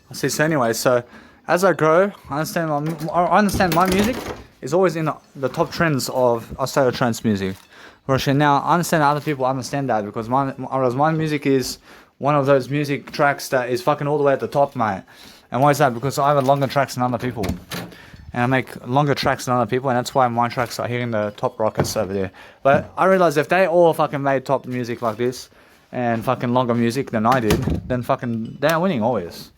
I see. So anyway, so as I grow, I understand my music is always in the top trends of Australia trance music. Whereas now I understand other people understand that because my music is one of those music tracks that is fucking all the way at the top, mate. And why is that? Because I have longer tracks than other people. And I make longer tracks than other people, and that's why my tracks are hitting the top rockets over there. But I realize if they all fucking made top music like this, and fucking longer music than I did, then fucking they're winning always.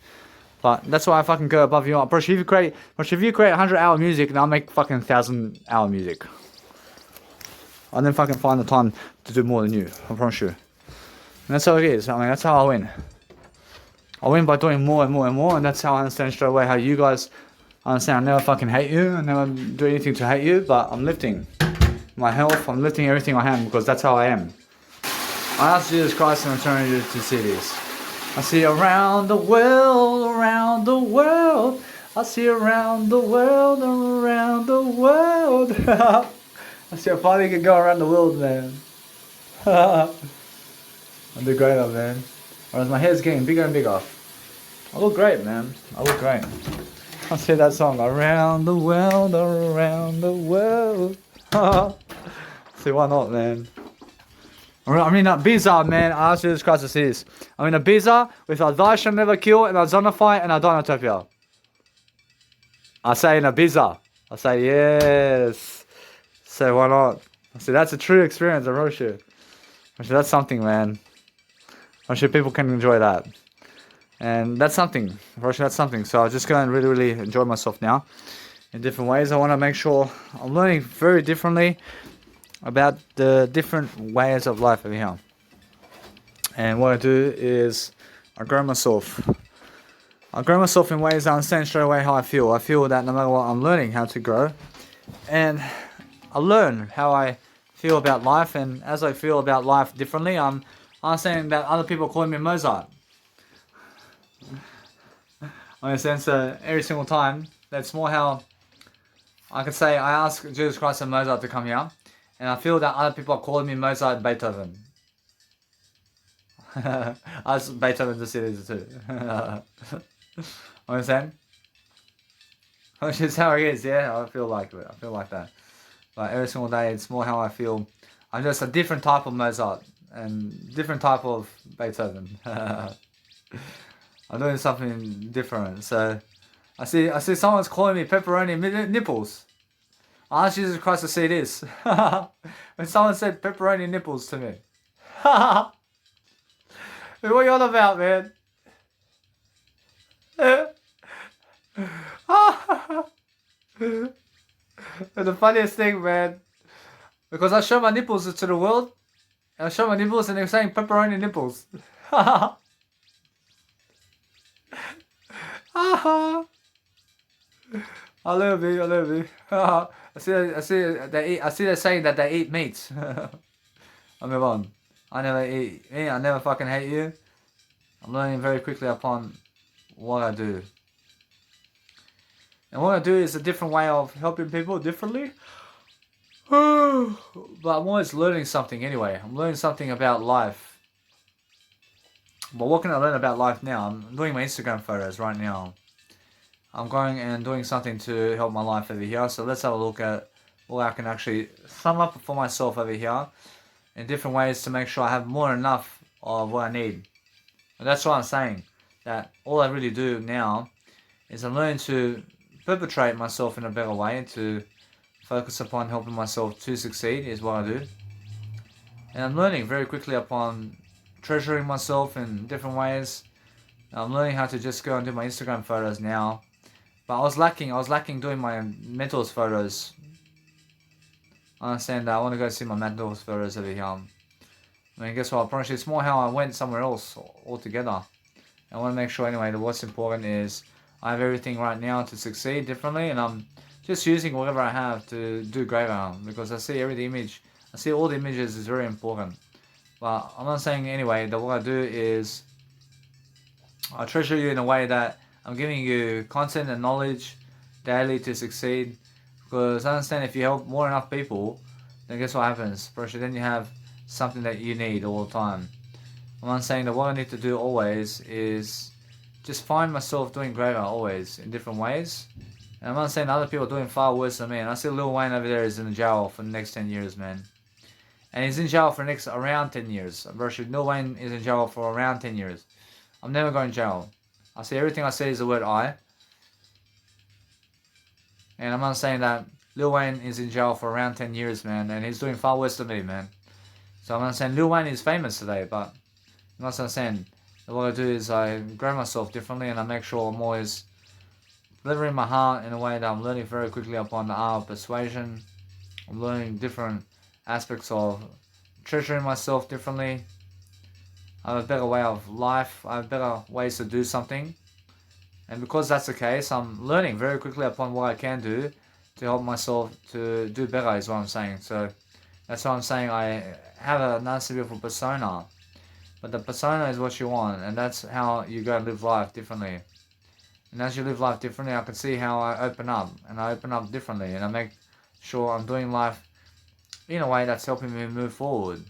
But that's why I fucking go above you. Bro, if you create 100-hour music, then I'll make fucking 1,000-hour music. I then fucking find the time to do more than you. I promise you. And that's how it is. I mean, that's how I win. I win by doing more and more and more, and that's how I understand straight away how you guys understand. I never fucking hate you. I never do anything to hate you, but I'm lifting my health. I'm lifting everything I am because that's how I am. I ask Jesus Christ and I'm turning you to see this. I see around the world, around the world. I see around the world, around the world. I see how far you can go around the world, man. I'm the greater, man. Whereas my head's getting bigger and bigger. I look great, man. I look great. I see that song, around the world, around the world. See, why not, man? I'm in a Ibiza, man. I ask Jesus Christ to see this. I'm in a Ibiza with a Thy Shall Never Kill and a Zonify and a Dinotopia. I say in a Ibiza. I say yes. So why not? I say that's a true experience, I wrote you. I say that's something, man. I'm sure people can enjoy that. And that's something. Roshi, that's something. So I'll just go and really, really enjoy myself now in different ways. I want to make sure I'm learning very differently about the different ways of life over here. And what I do is I grow myself. I grow myself in ways I understand straight away how I feel. I feel that no matter what, I'm learning how to grow. And I learn how I feel about life. And as I feel about life differently, I'm understanding that other people are calling me Mozart. I understand, so every single time, that's more how I can say I ask Jesus Christ and Mozart to come here, and I feel that other people are calling me Mozart and Beethoven. I ask Beethoven to see this too. Understand? Which is how it is, yeah? I feel like it. I feel like that. But every single day, it's more how I feel. I'm just a different type of Mozart and different type of Beethoven. I'm doing something different. So I see someone's calling me pepperoni nipples. I asked Jesus Christ to see this. When someone said pepperoni nipples to me. What are you on about, man? The funniest thing, man. Because I show my nipples to the world. And I show my nipples and they're saying pepperoni nipples. I love you, I love you. I see they're saying that they eat meat. I move on. I never eat meat, I never fucking hate you. I'm learning very quickly upon what I do. And what I do is a different way of helping people differently. But I'm always learning something anyway. I'm learning something about life. But what can I learn about life now? I'm doing my Instagram photos right now. I'm going and doing something to help my life over here. So let's have a look at what I can actually sum up for myself over here in different ways to make sure I have more than enough of what I need. And that's what I'm saying. That all I really do now is I'm learning to perpetrate myself in a better way, to focus upon helping myself to succeed is what I do. And I'm learning very quickly upon treasuring myself in different ways. I'm learning how to just go and do my Instagram photos now. But I was lacking doing my mentors photos. I understand that I want to go see my mentors photos over here. I mean, guess what? I promise you, it's more how I went somewhere else altogether. I want to make sure anyway that what's important is I have everything right now to succeed differently, and I'm just using whatever I have to do greater, because I see all the images is very important. But I'm not saying anyway that what I do is I treasure you in a way that I'm giving you content and knowledge daily to succeed. Because I understand if you help more enough people, then guess what happens? Then you have something that you need all the time. I'm not saying that what I need to do always is just find myself doing greater always in different ways. And I'm not saying other people are doing far worse than me. And I see Lil Wayne over there is in jail for the next 10 years, man. And he's in jail for the next around 10 years. Virtually, Lil Wayne is in jail for around 10 years. I'm never going to jail. I see everything I say is the word I. And I'm not saying that Lil Wayne is in jail for around 10 years, man. And he's doing far worse than me, man. So I'm not saying Lil Wayne is famous today, but I'm not saying what I do is I grow myself differently and I make sure I'm always delivering my heart in a way that I'm learning very quickly upon the art of persuasion. I'm learning different aspects of treasuring myself differently. I have a better way of life. I have better ways to do something. And because that's the case, I'm learning very quickly upon what I can do to help myself to do better is what I'm saying. So that's why I'm saying I have a nice beautiful persona. But the persona is what you want, and that's how you go and live life differently. And as you live life differently, I can see how I open up, and I open up differently, and I make sure I'm doing life in a way that's helping me move forward.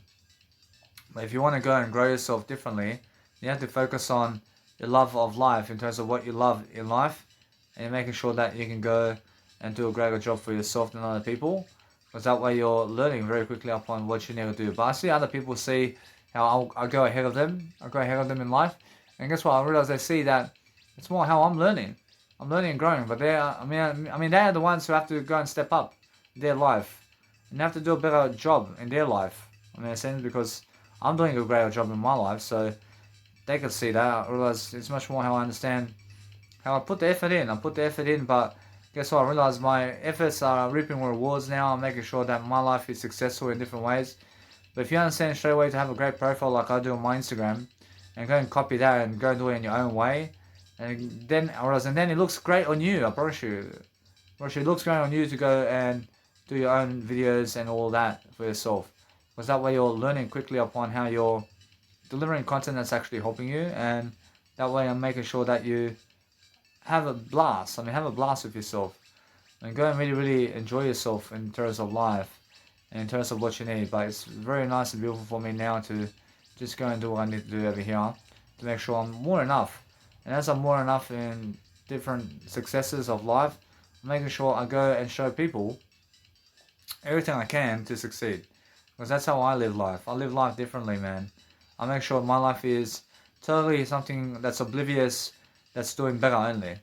But if you want to go and grow yourself differently, you have to focus on your love of life in terms of what you love in life, and you're making sure that you can go and do a greater job for yourself than other people, because that way you're learning very quickly upon what you need to do. But I see other people see how I go ahead of them. I go ahead of them in life, and guess what? I realize they see that it's more how I'm learning. I'm learning and growing, but they are. I mean, they are the ones who have to go and step up their life, and they have to do a better job in their life. I mean, in a sense, because I'm doing a greater job in my life, so they can see that. I realize it's much more how I understand how I put the effort in. I put the effort in, but guess what? I realize my efforts are reaping rewards now. I'm making sure that my life is successful in different ways. But if you understand straight away to have a great profile like I do on my Instagram, and go and copy that and go and do it in your own way, and then it looks great on you. I promise you. It looks great on you to go and do your own videos and all that for yourself. Because that way you're learning quickly upon how you're delivering content that's actually helping you, and that way I'm making sure that you have a blast. Have a blast with yourself, and go and really, really enjoy yourself in terms of life and in terms of what you need. But it's very nice and beautiful for me now to just go and do what I need to do over here to make sure I'm more enough. And as I'm more enough in different successes of life, I'm making sure I go and show people everything I can to succeed. Because that's how I live life. I live life differently, man. I make sure my life is totally something that's oblivious, that's doing better only.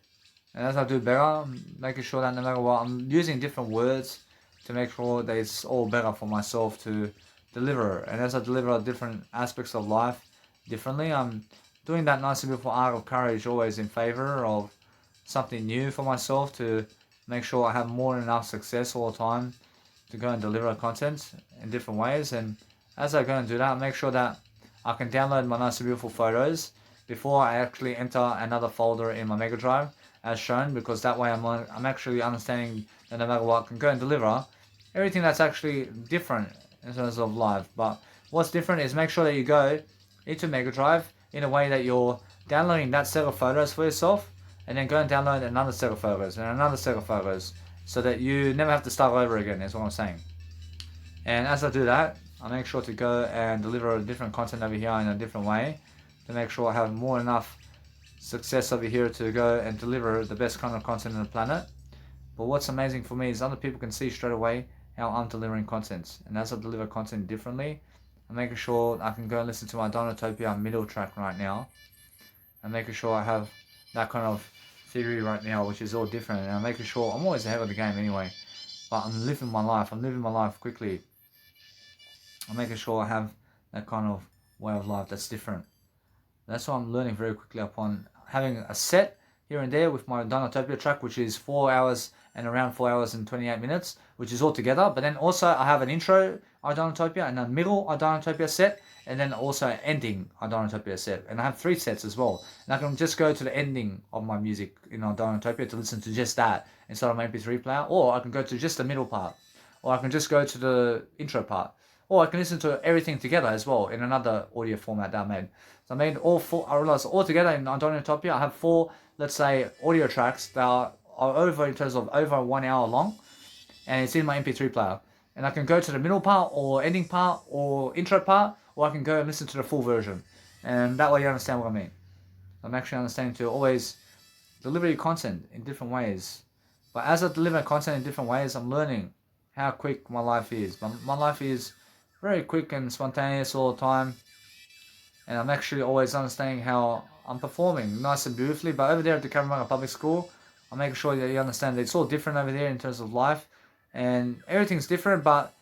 And as I do better, I'm making sure that no matter what, I'm using different words to make sure that it's all better for myself to deliver. And as I deliver different aspects of life differently, I'm doing that nice and beautiful art of courage always in favor of something new for myself to make sure I have more than enough success all the time to go and deliver content in different ways. And as I go and do that, I make sure that I can download my nice and beautiful photos before I actually enter another folder in my Mega Drive as shown, because that way I'm actually understanding that no matter what, I can go and deliver everything that's actually different in terms of life. But what's different is make sure that you go into Mega Drive in a way that you're downloading that set of photos for yourself, and then go and download another set of photos and another set of photos, so that you never have to start over again, is what I'm saying. And as I do that, I make sure to go and deliver different content over here in a different way to make sure I have more than enough success over here to go and deliver the best kind of content on the planet. But what's amazing for me is other people can see straight away how I'm delivering content. And as I deliver content differently, I'm making sure I can go and listen to my Donutopia middle track right now. I'm making sure I have that kind of theory right now, which is all different. And I'm making sure I'm always ahead of the game anyway. But I'm living my life. I'm living my life quickly. I'm making sure I have that kind of way of life that's different. That's why I'm learning very quickly upon having a set here and there with my Donutopia track, which is 4 hours and around 4 hours and 28 minutes, which is all together. But then also I have an intro Idonotopia and a middle Idonotopia set, and then also an ending Idonotopia set. And I have 3 sets as well. And I can just go to the ending of my music in Idonotopia to listen to just that instead of my MP3 player, or I can go to just the middle part, or I can just go to the intro part, or I can listen to everything together as well in another audio format that I made. So I made all 4, I realized all together in Idonotopia, I have 4, let's say, audio tracks that are over in terms of over 1 hour long, and it's in my MP3 player. And I can go to the middle part, or ending part, or intro part, or I can go and listen to the full version. And that way you understand what I mean. I'm actually understanding to always deliver content in different ways. But as I deliver content in different ways, I'm learning how quick my life is. My life is very quick and spontaneous all the time. And I'm actually always understanding how I'm performing nice and beautifully. But over there at the Cabramaga Public School, I'm making sure that you understand that it's all different over there in terms of life. And everything's different, but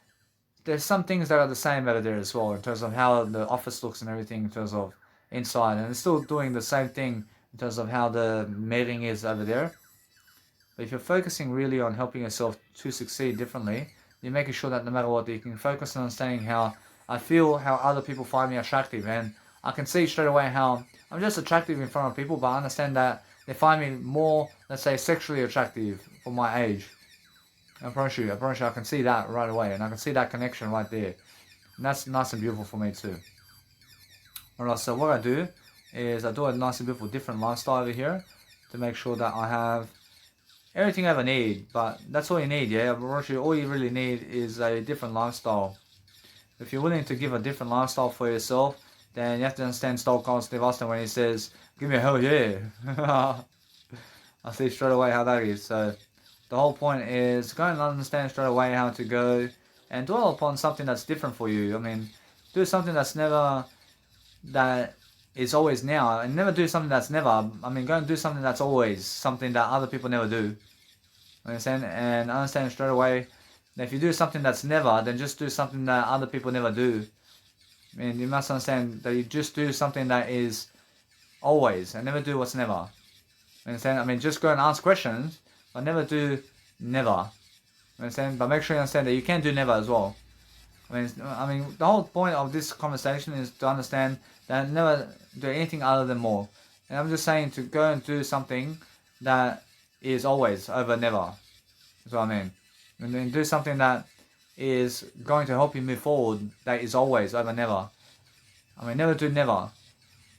there's some things that are the same over there as well in terms of how the office looks and everything in terms of inside. And it's still doing the same thing in terms of how the meeting is over there. But if you're focusing really on helping yourself to succeed differently, you're making sure that no matter what, you can focus on understanding how I feel, how other people find me attractive. And I can see straight away how I'm just attractive in front of people, but I understand that they find me more, let's say, sexually attractive for my age. I promise you, I can see that right away, and I can see that connection right there. And that's nice and beautiful for me too. Alright, so what I do is I do a nice and beautiful different lifestyle over here to make sure that I have everything I ever need. But that's all you need, yeah? I promise you, all you really need is a different lifestyle. If you're willing to give a different lifestyle for yourself, then you have to understand Stone Cold Steve Austin when he says, "Give me a hell yeah." I see straight away how that is. So the whole point is go and understand straight away how to go and dwell upon something that's different for you. I mean, do something that is always now, and never do something that's never. I mean, go and do something that's always, something that other people never do. Understand? And understand straight away that if you do something that's never, then just do something that other people never do. I mean, you must understand that you just do something that is always and never do what's never. Understand? I mean, just go and ask questions, but never do never. Understand? But make sure you understand that you can do never as well. I mean, the whole point of this conversation is to understand that never do anything other than more. And I'm just saying to go and do something that is always over never. That's what I mean. And then do something that is going to help you move forward that is always over never. I mean, never do never.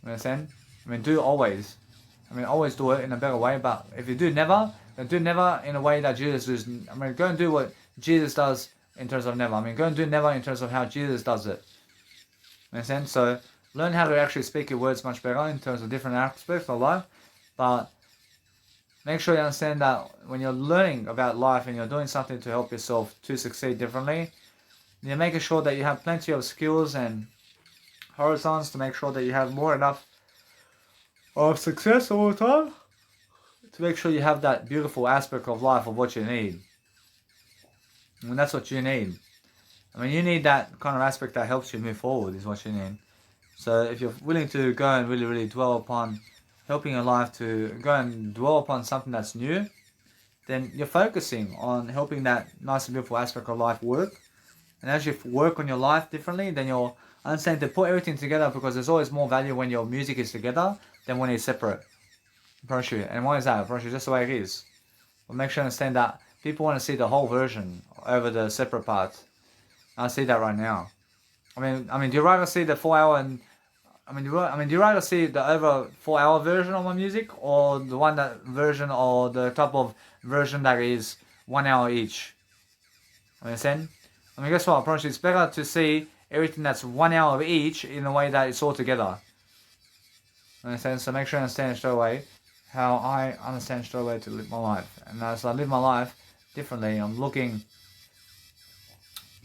You understand? I mean, do always. I mean, always do it in a better way, but if you do never, then do never in a way that Jesus does. I mean, go and do what Jesus does in terms of never. I mean, go and do never in terms of how Jesus does it. You understand? So, learn how to actually speak your words much better in terms of different aspects of life, but make sure you understand that when you're learning about life and you're doing something to help yourself to succeed differently, you're making sure that you have plenty of skills and horizons to make sure that you have more enough of success all the time to make sure you have that beautiful aspect of life of what you need. I mean, that's what you need. I mean, you need that kind of aspect that helps you move forward is what you need. So if you're willing to go and really, really dwell upon helping your life to go and dwell upon something that's new, then you're focusing on helping that nice and beautiful aspect of life work. And as you work on your life differently, then you'll understand to put everything together, because there's always more value when your music is together than when it's separate. I promise you. And why is that? I promise you, just the way it is. But make sure you understand that people want to see the whole version over the separate parts. I see that right now. I mean, do you rather see the 4 hour and do you rather see the over 4 hour version of my music, or the one that version, or the type of version that is 1 hour each? Understand? I mean, guess what? I promise you, it's better to see everything that's 1 hour of each in a way that it's all together. Understand? So make sure you understand straight away how I understand straight away to live my life. And as I live my life differently, I'm looking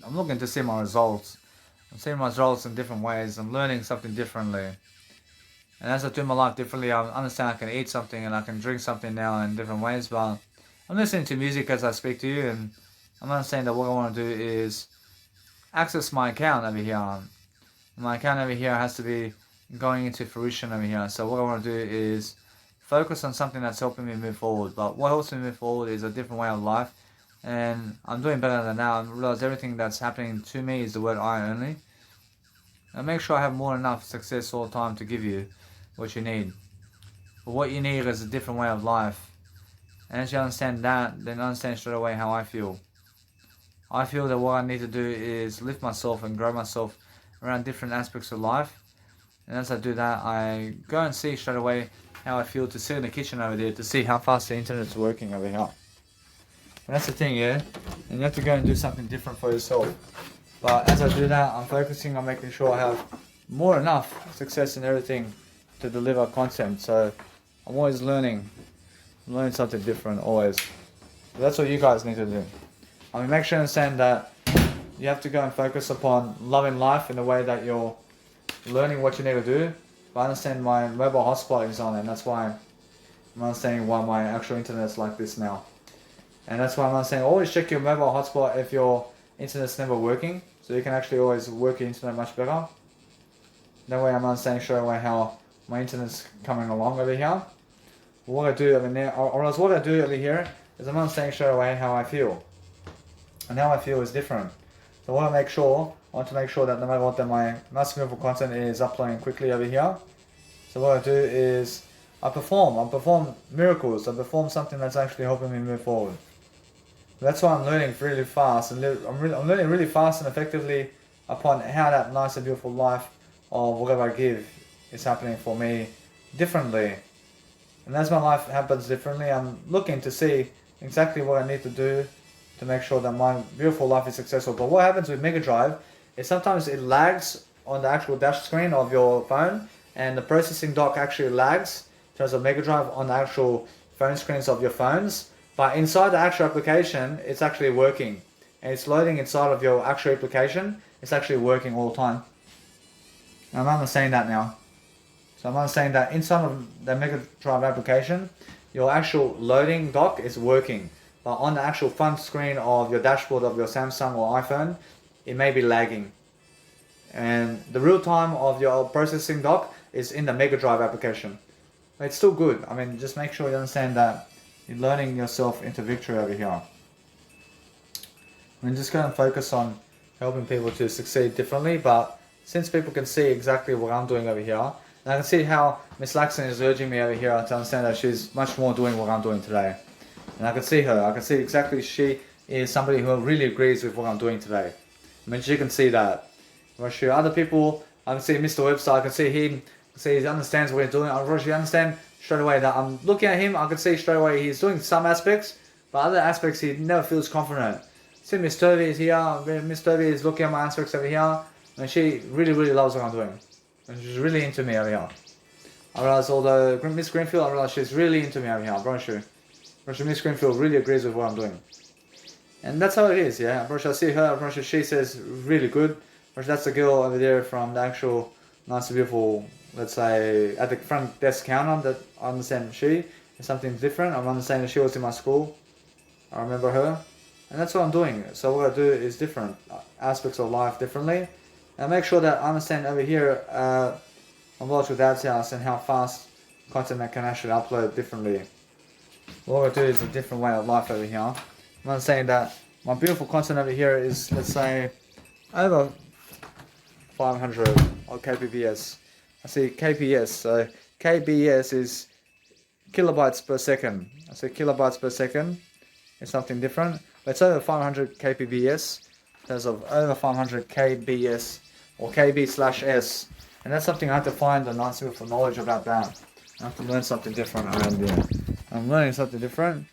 to see my results. I'm seeing my results in different ways. I'm learning something differently. And as I do my life differently, I understand I can eat something and I can drink something now in different ways. But I'm listening to music as I speak to you, and I'm understanding that what I want to do is access my account over here. My account over here has to be going into fruition over here. So what I want to do is focus on something that's helping me move forward. But what helps me move forward is a different way of life. And I'm doing better than now. I realize everything that's happening to me is the word I only. And make sure I have more than enough success all the time to give you what you need. But what you need is a different way of life. And as you understand that, then understand straight away how I feel. I feel that what I need to do is lift myself and grow myself around different aspects of life. And as I do that, I go and see straight away how I feel to sit in the kitchen over there to see how fast the internet's working over here. And that's the thing, yeah? And you have to go and do something different for yourself. But as I do that, I'm focusing on making sure I have more enough success in everything to deliver content. So I'm always learning something different always. So that's what you guys need to do. I mean, make sure you understand that you have to go and focus upon loving life in the way that you're learning what you need to do. But I understand my mobile hotspot is on, and that's why I'm understanding why my actual internet's like this now. And that's why I'm saying always check your mobile hotspot if your internet's never working, so you can actually always work your internet much better. That way I'm understanding straight away how my internet's coming along over here. What I do over there, or else what I do over here is I'm understanding straight away how I feel. And how I feel is different. So I want to make sure that no matter what, that my nice beautiful content is uploading quickly over here. So what I do is I perform miracles, I perform something that's actually helping me move forward. That's why I'm learning really fast, and I'm learning really fast and effectively upon how that nice and beautiful life of whatever I give is happening for me differently. And as my life happens differently, I'm looking to see exactly what I need to do to make sure that my beautiful life is successful. But what happens with Mega Drive is sometimes it lags on the actual dash screen of your phone, and the processing dock actually lags in terms of Mega Drive on the actual phone screens of your phones. But inside the actual application, it's actually working. And it's loading inside of your actual application. It's actually working all the time. And I'm understanding that now. So I'm understanding that inside of the Mega Drive application, your actual loading dock is working. But on the actual front screen of your dashboard of your Samsung or iPhone, it may be lagging. And the real time of your processing dock is in the Mega Drive application. But it's still good. I mean, just make sure you understand that you're learning yourself into victory over here. I mean, just going to focus on helping people to succeed differently, but since people can see exactly what I'm doing over here, and I can see how Miss Laxton is urging me over here to understand that she's much more doing what I'm doing today. And I can see her, I can see exactly she is somebody who really agrees with what I'm doing today. I mean, she can see that. But sure, other people, I can see Mr. Webster, I can see him, he understands what he's doing. I really understand straight away that I'm looking at him, I can see straight away he's doing some aspects, but other aspects he never feels confident. See Miss Turvey is here, Miss Turvey is looking at my aspects over here, and she really, really loves what I'm doing. And she's really into me over here. I realize although Miss Greenfield, I realize she's really into me over here, I promise you. Miss Greenfield really agrees with what I'm doing. And that's how it is, yeah. I see her, she says really good. That's the girl over there from the actual nice and beautiful, let's say, at the front desk counter, that I understand she is something different. I'm understanding she was in my school. I remember her. And that's what I'm doing. So what I do is different aspects of life differently. And I make sure that I understand over here on Watch with Dad's house and how fast content I can actually upload differently. What I do is a different way of life over here. I'm saying that my beautiful content over here is, let's say, over 500 or kbps. I see kps, so kbs is kilobytes per second. I say kilobytes per second is something different. But it's over 500 kbps. There's over 500 kbs or kb/s, and that's something I have to find a nice bit of knowledge about that. I have to learn something different around here. I'm learning something different.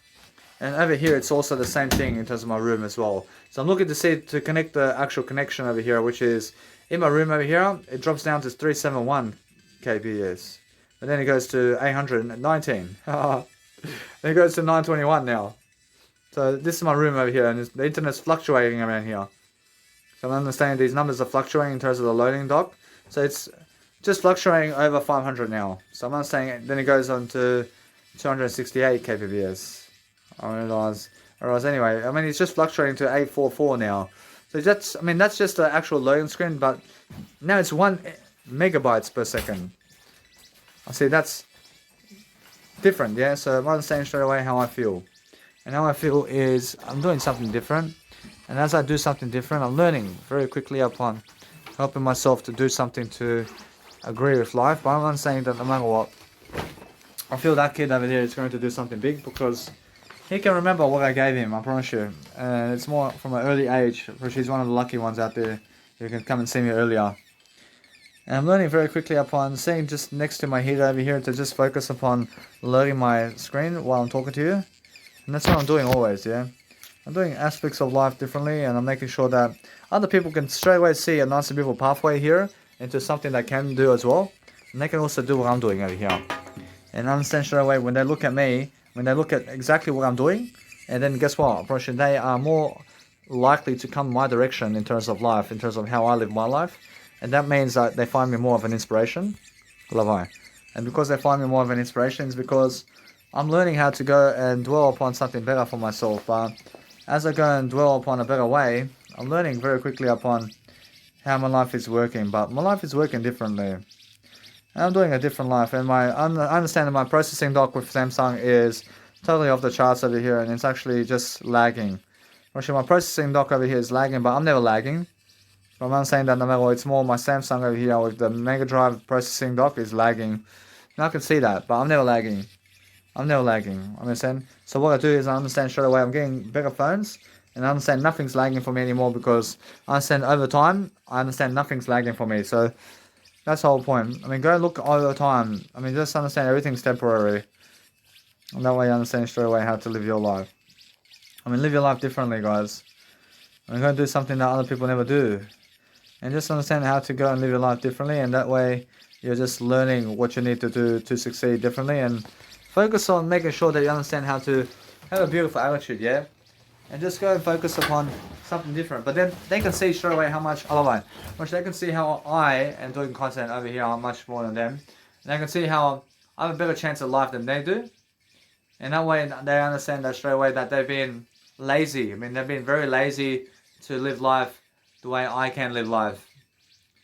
And over here it's also the same thing in terms of my room as well. So I'm looking to see to connect the actual connection over here, which is in my room over here, it drops down to 371 kbs. But then it goes to 819. Then it goes to 921 now. So this is my room over here, and the internet's fluctuating around here. So I'm understanding these numbers are fluctuating in terms of the loading dock. So it's just fluctuating over 500 now. So I'm understanding then it goes on to 268 kbps. I realize anyway, I mean it's just fluctuating to 844 now. So that's just the actual loading screen, but now it's 1 megabytes per second. I see that's different, yeah. So I'm understanding straight away how I feel. And how I feel is I'm doing something different. And as I do something different, I'm learning very quickly upon helping myself to do something to agree with life. But I'm not saying that no matter what, I feel that kid over there is going to do something big because he can remember what I gave him, I promise you. And it's more from an early age, because he's one of the lucky ones out there who can come and see me earlier. And I'm learning very quickly upon seeing just next to my heater over here to just focus upon loading my screen while I'm talking to you. And that's what I'm doing always, yeah. I'm doing aspects of life differently, and I'm making sure that other people can straight away see a nice and beautiful pathway here into something they can do as well. and they can also do what I'm doing over here. And understand straight away when they look at me, when they look at exactly what I'm doing, and then guess what? They are more likely to come my direction in terms of life, in terms of how I live my life. And that means that they find me more of an inspiration. Love I. And because they find me more of an inspiration, it's because I'm learning how to go and dwell upon something better for myself. But as I go and dwell upon a better way, I'm learning very quickly upon how my life is working. But my life is working differently. And I'm doing a different life. And I understand that my processing dock with Samsung is totally off the charts over here. And it's actually just lagging. Actually, my processing dock over here is lagging, but I'm never lagging. I'm not saying that no matter what, it's more my Samsung over here with the Mega Drive processing dock is lagging. And I can see that, but I'm never lagging. I'm never lagging. Understand? So what I do is I understand straight away I'm getting better phones, and I understand nothing's lagging for me anymore because I understand over time, I understand nothing's lagging for me. So that's the whole point. I mean, go look over time. I mean, just understand everything's temporary. And that way you understand straight away how to live your life. I mean, live your life differently, guys. I'm going to do something that other people never do. And just understand how to go and live your life differently, and that way you're just learning what you need to do to succeed differently, and focus on making sure that you understand how to have a beautiful attitude, yeah? And just go and focus upon something different. But then they can see straight away how much I love it. Which they can see how I am doing content over here, I'm much more than them. And they can see how I have a better chance at life than they do. And that way they understand that straight away that they've been lazy. I mean, they've been very lazy to live life the way I can live life.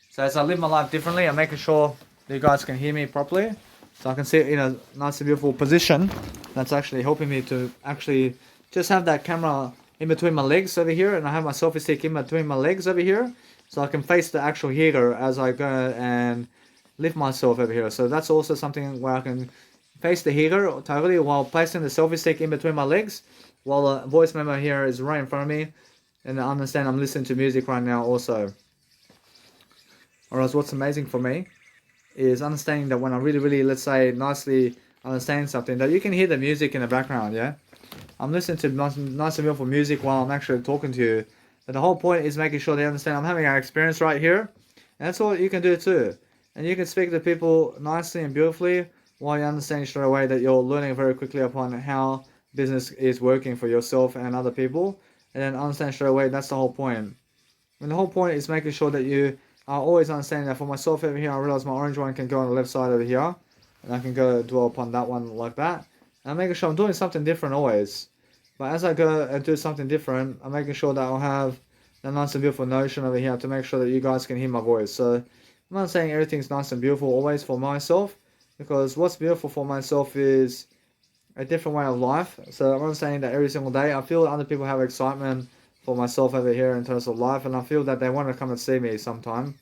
So as I live my life differently, I'm making sure that you guys can hear me properly. So I can sit in a nice and beautiful position. That's actually helping me to actually just have that camera in between my legs over here. And I have my selfie stick in between my legs over here. So I can face the actual heater as I go and lift myself over here. So that's also something where I can face the heater totally while placing the selfie stick in between my legs. While the voice memo here is right in front of me. And I understand I'm listening to music right now also. Whereas what's amazing for me is understanding that when I really, let's say, nicely understand something, that you can hear the music in the background, yeah? I'm listening to nice and beautiful music while I'm actually talking to you. But the whole point is making sure they understand I'm having an experience right here. And that's all you can do too. And you can speak to people nicely and beautifully while you understand straight away that you're learning very quickly upon how business is working for yourself and other people. And then understand straight away that's the whole point. And the whole point is making sure that you are always understanding that for myself over here, I realize my orange one can go on the left side over here. And I can go dwell upon that one like that. And I'm making sure I'm doing something different always. But as I go and do something different, I'm making sure that I'll have that nice and beautiful notion over here to make sure that you guys can hear my voice. So I'm not saying everything's nice and beautiful always for myself. Because what's beautiful for myself is a different way of life. So I'm not saying that every single day. I feel other people have excitement for myself over here in terms of life, and I feel that they want to come and see me sometime.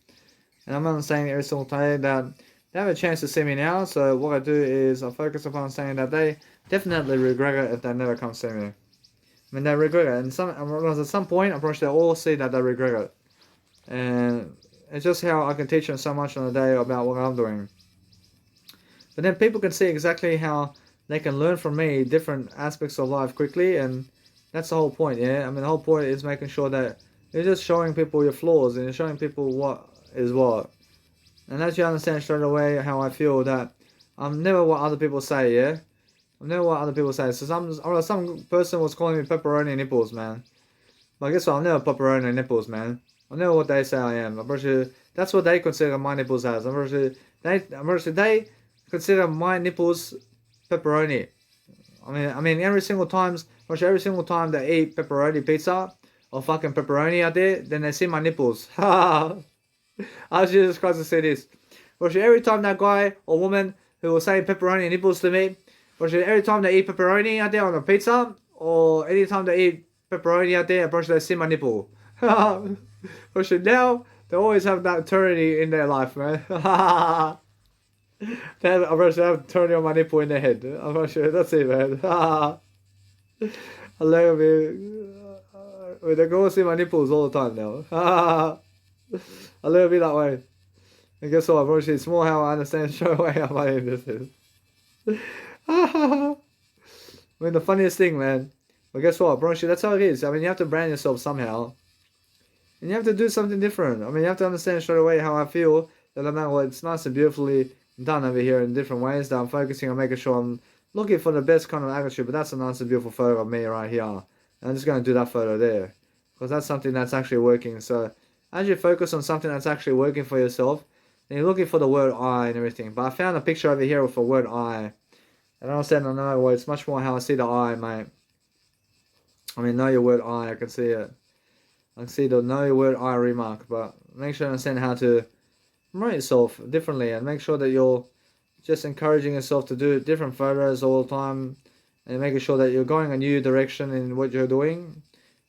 And I'm not saying every single day that they have a chance to see me now. So what I do is I focus upon saying that they definitely regret it if they never come see me. I mean, they regret it, and at some point, I'm pretty sure they all see that they regret it. And it's just how I can teach them so much on a day about what I'm doing. But then people can see exactly how they can learn from me different aspects of life quickly, and that's the whole point, yeah? I mean, the whole point is making sure that you're just showing people your flaws, and you're showing people what is what. And as you understand straight away how I feel that I'm never what other people say, yeah? I'm never what other people say. So some person was calling me pepperoni nipples, man. But guess what? I'm never pepperoni nipples, man. I'm never what they say I am. I'm pretty sure that's what they consider my nipples as. I'm pretty sure they consider my nipples pepperoni. I mean, every single time they eat pepperoni pizza or fucking pepperoni out there, then they see my nipples. I was just surprised to see this. Every time that guy or woman who was saying pepperoni nipples to me, every time they eat pepperoni out there on a pizza, or any time they eat pepperoni out there, they see my nipple. Now they always have that eternity in their life, man. They have turning on my nipple in their head. I'm not sure. That's it, man. I love it. They go see my nipples all the time now. I love it that way. And guess what? Bro, it's more how I understand straight away how my this is. I mean, the funniest thing, man. But guess what, bro? That's how it is. I mean, you have to brand yourself somehow. And you have to do something different. I mean, you have to understand straight away how I feel. That no matter what, it's nice and beautifully done over here in different ways that I'm focusing on making sure I'm looking for the best kind of attitude. But that's a nice and beautiful photo of me right here. And I'm just going to do that photo there because that's something that's actually working. So as you focus on something that's actually working for yourself, then you're looking for the word I and everything. But I found a picture over here with the word I. And I said, no, it's much more how I see the I, mate. I mean, know your word I can see it. I can see the know your word I remark. But make sure you understand how to promote yourself differently and make sure that you're just encouraging yourself to do different photos all the time and making sure that you're going a new direction in what you're doing.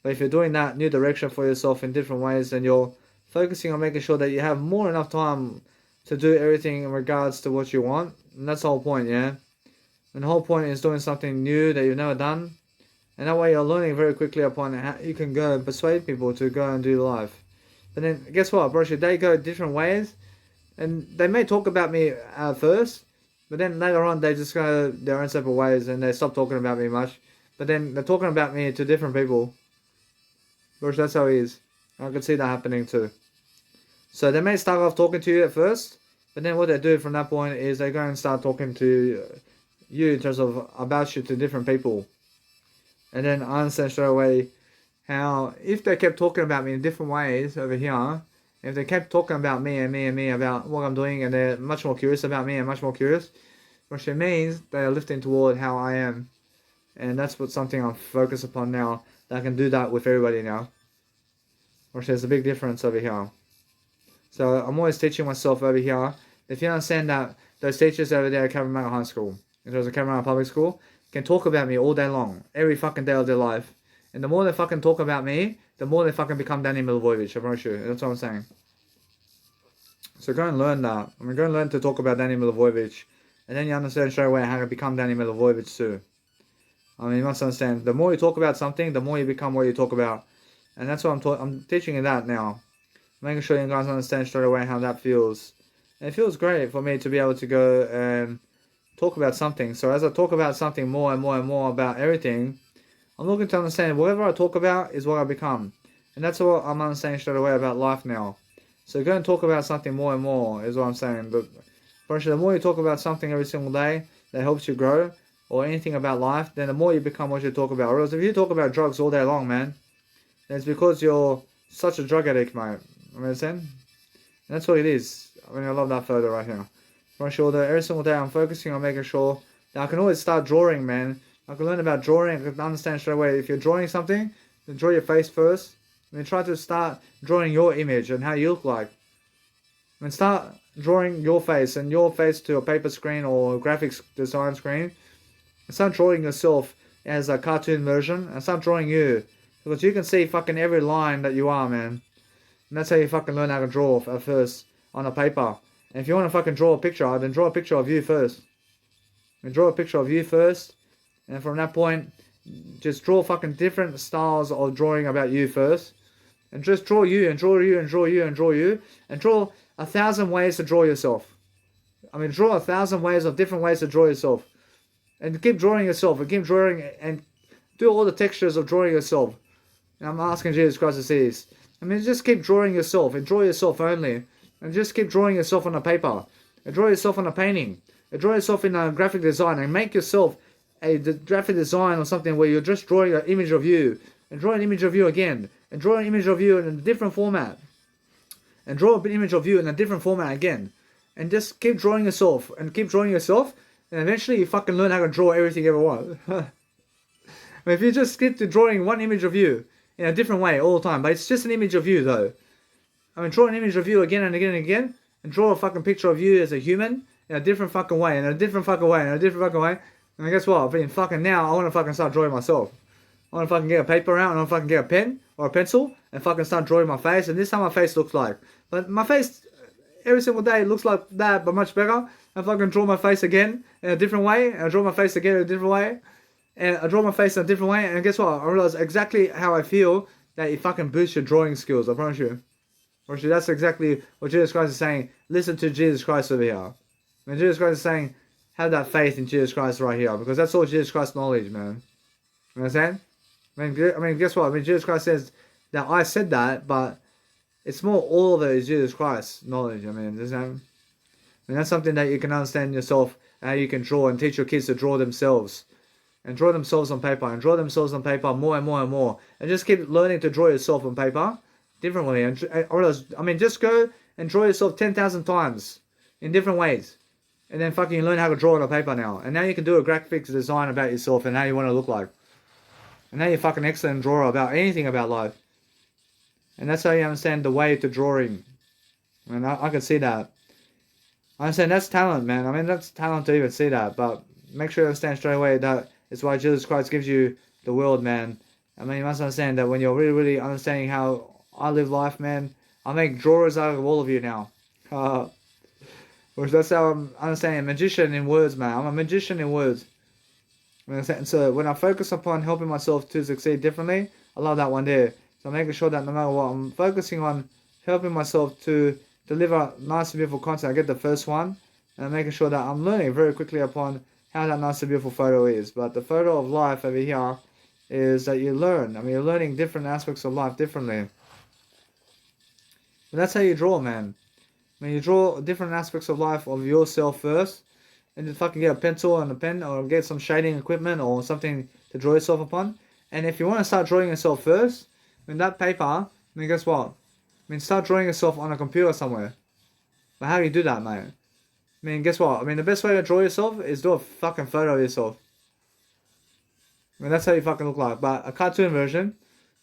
But if you're doing that new direction for yourself in different ways, then you're focusing on making sure that you have more enough time to do everything in regards to what you want. And that's the whole point, yeah? And the whole point is doing something new that you've never done. And that way you're learning very quickly upon how you can go and persuade people to go and do life. But then, guess what, bro? They go different ways. And they may talk about me at first. But then later on, they just go their own separate ways. And they stop talking about me much. But then they're talking about me to different people. Bro, that's how it is. I can see that happening too. So they may start off talking to you at first. But then what they do from that point is they go and start talking to you in terms of about you to different people. And then I understand straight away how if they kept talking about me in different ways over here, if they kept talking about me and me and me about what I'm doing and they're much more curious about me and much more curious, which it means they are lifting toward how I am. And that's what something I'm focused upon now. That I can do that with everybody now. Which there's a big difference over here. So I'm always teaching myself over here. If you understand that those teachers over there at Cabramatta High School, if there's a Cabramatta Public School, can talk about me all day long, every fucking day of their life. And the more they fucking talk about me, the more they fucking become Danny Milivojevic, I promise you. That's what I'm saying. So go and learn that. I mean, go and learn to talk about Danny Milivojevic. And then you understand straight away how to become Danny Milivojevic too. I mean, you must understand, the more you talk about something, the more you become what you talk about. And that's what I'm teaching you that now. Making sure you guys understand straight away how that feels. And it feels great for me to be able to go and talk about something. So as I talk about something more and more and more about everything, I'm looking to understand whatever I talk about is what I become. And that's what I'm understanding straight away about life now. So go and talk about something more and more is what I'm saying. But the more you talk about something every single day that helps you grow or anything about life, then the more you become what you talk about. Whereas if you talk about drugs all day long, man, then it's because you're such a drug addict, mate. You understand? And that's what it is. I mean, I love that photo right here. I'm sure that every single day I'm focusing on making sure that I can always start drawing, man. I can learn about drawing. I can understand straight away. If you're drawing something, then draw your face first. And then try to start drawing your image and how you look like. And start drawing your face to a paper screen or a graphics design screen. And start drawing yourself as a cartoon version. And start drawing you. Because you can see fucking every line that you are, man. And that's how you fucking learn how to draw at first on a paper. And if you want to fucking draw a picture, then draw a picture of you first. And draw a picture of you first. And from that point, just draw fucking different styles of drawing about you first. And just draw you and draw you and draw you and draw you. And draw 1,000 ways to draw yourself. I mean, draw 1,000 ways of different ways to draw yourself. And keep drawing yourself. And keep drawing and do all the textures of drawing yourself. And I'm asking Jesus Christ to see this. I mean, just keep drawing yourself. And draw yourself only. And just keep drawing yourself on a paper. And draw yourself on a painting. And draw yourself in a graphic design. And make yourself a graphic design or something where you're just drawing an image of you. And draw an image of you again. And draw an image of you in a different format. And draw an image of you in a different format again. And just keep drawing yourself. And keep drawing yourself. And eventually you fucking learn how to draw everything you ever want. I mean, if you just keep to drawing one image of you in a different way all the time. But it's just an image of you though. I mean, draw an image of you again and again and again, and draw a fucking picture of you as a human in a different fucking way, in a different fucking way, in a different fucking way. And guess what? I've been fucking now, I want to fucking start drawing myself. I want to fucking get a paper out, and I want to fucking get a pen or a pencil, and fucking start drawing my face, and this is how my face looks like. But my face, every single day, looks like that, but much better. I fucking draw my face again in a different way, and I draw my face again in a different way, and I draw my face in a different way, and guess what? I realize exactly how I feel that it fucking boosts your drawing skills, I promise you. That's exactly what Jesus Christ is saying. Listen to Jesus Christ over here. And Jesus Christ is saying, have that faith in Jesus Christ right here. Because that's all Jesus Christ knowledge, man. You understand? I mean, guess what? I mean, Jesus Christ says that I said that, but it's more all of it is Jesus Christ knowledge. I mean, And that's something that you can understand yourself, how you can draw and teach your kids to draw themselves. And draw themselves on paper, and draw themselves on paper more and more and more. And just keep learning to draw yourself on paper differently. And just go and draw yourself 10,000 times in different ways. And then fucking learn how to draw on a paper now. And now you can do a graphics design about yourself and how you want to look like. And now you're fucking excellent drawer about anything about life. And that's how you understand the way to drawing. And I can see that. I understand that's talent, man. I mean, that's talent to even see that. But make sure you understand straight away that it's why Jesus Christ gives you the world, man. I mean, you must understand that when you're really, really understanding how I live life, man, I make drawers out of all of you now. Which that's how I'm understanding a magician in words, man. I'm a magician in words. So when I focus upon helping myself to succeed differently, I love that one there. So I'm making sure that no matter what, I'm focusing on helping myself to deliver nice and beautiful content. I get the first one, and I'm making sure that I'm learning very quickly upon how that nice and beautiful photo is. But the photo of life over here is that you learn. I mean, you're learning different aspects of life differently. And that's how you draw, man. I mean, you draw different aspects of life of yourself first, and just fucking get a pencil and a pen, or get some shading equipment or something to draw yourself upon. And if you want to start drawing yourself first, I mean, that paper, I mean, guess what? I mean, start drawing yourself on a computer somewhere. But how do you do that, mate? I mean, guess what? I mean, the best way to draw yourself is do a fucking photo of yourself. I mean, that's how you fucking look like. But a cartoon version,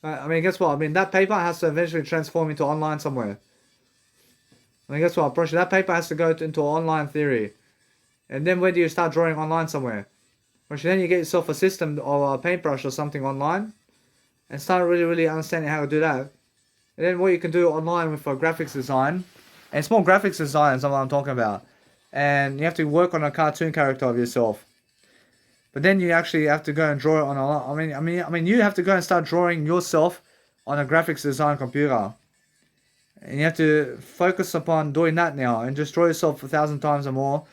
I mean, guess what? I mean, that paper has to eventually transform into online somewhere. I mean, guess what? That paper has to go into online theory. And then where do you start drawing online somewhere? Then you get yourself a system or a paintbrush or something online. And start really, really understanding how to do that. And then what you can do online with a graphics design. And it's more graphics design is what I'm talking about. And you have to work on a cartoon character of yourself. But then you actually have to go and draw it on a... I mean, you have to go and start drawing yourself on a graphics design computer. And you have to focus upon doing that now. And just draw yourself 1,000 times or more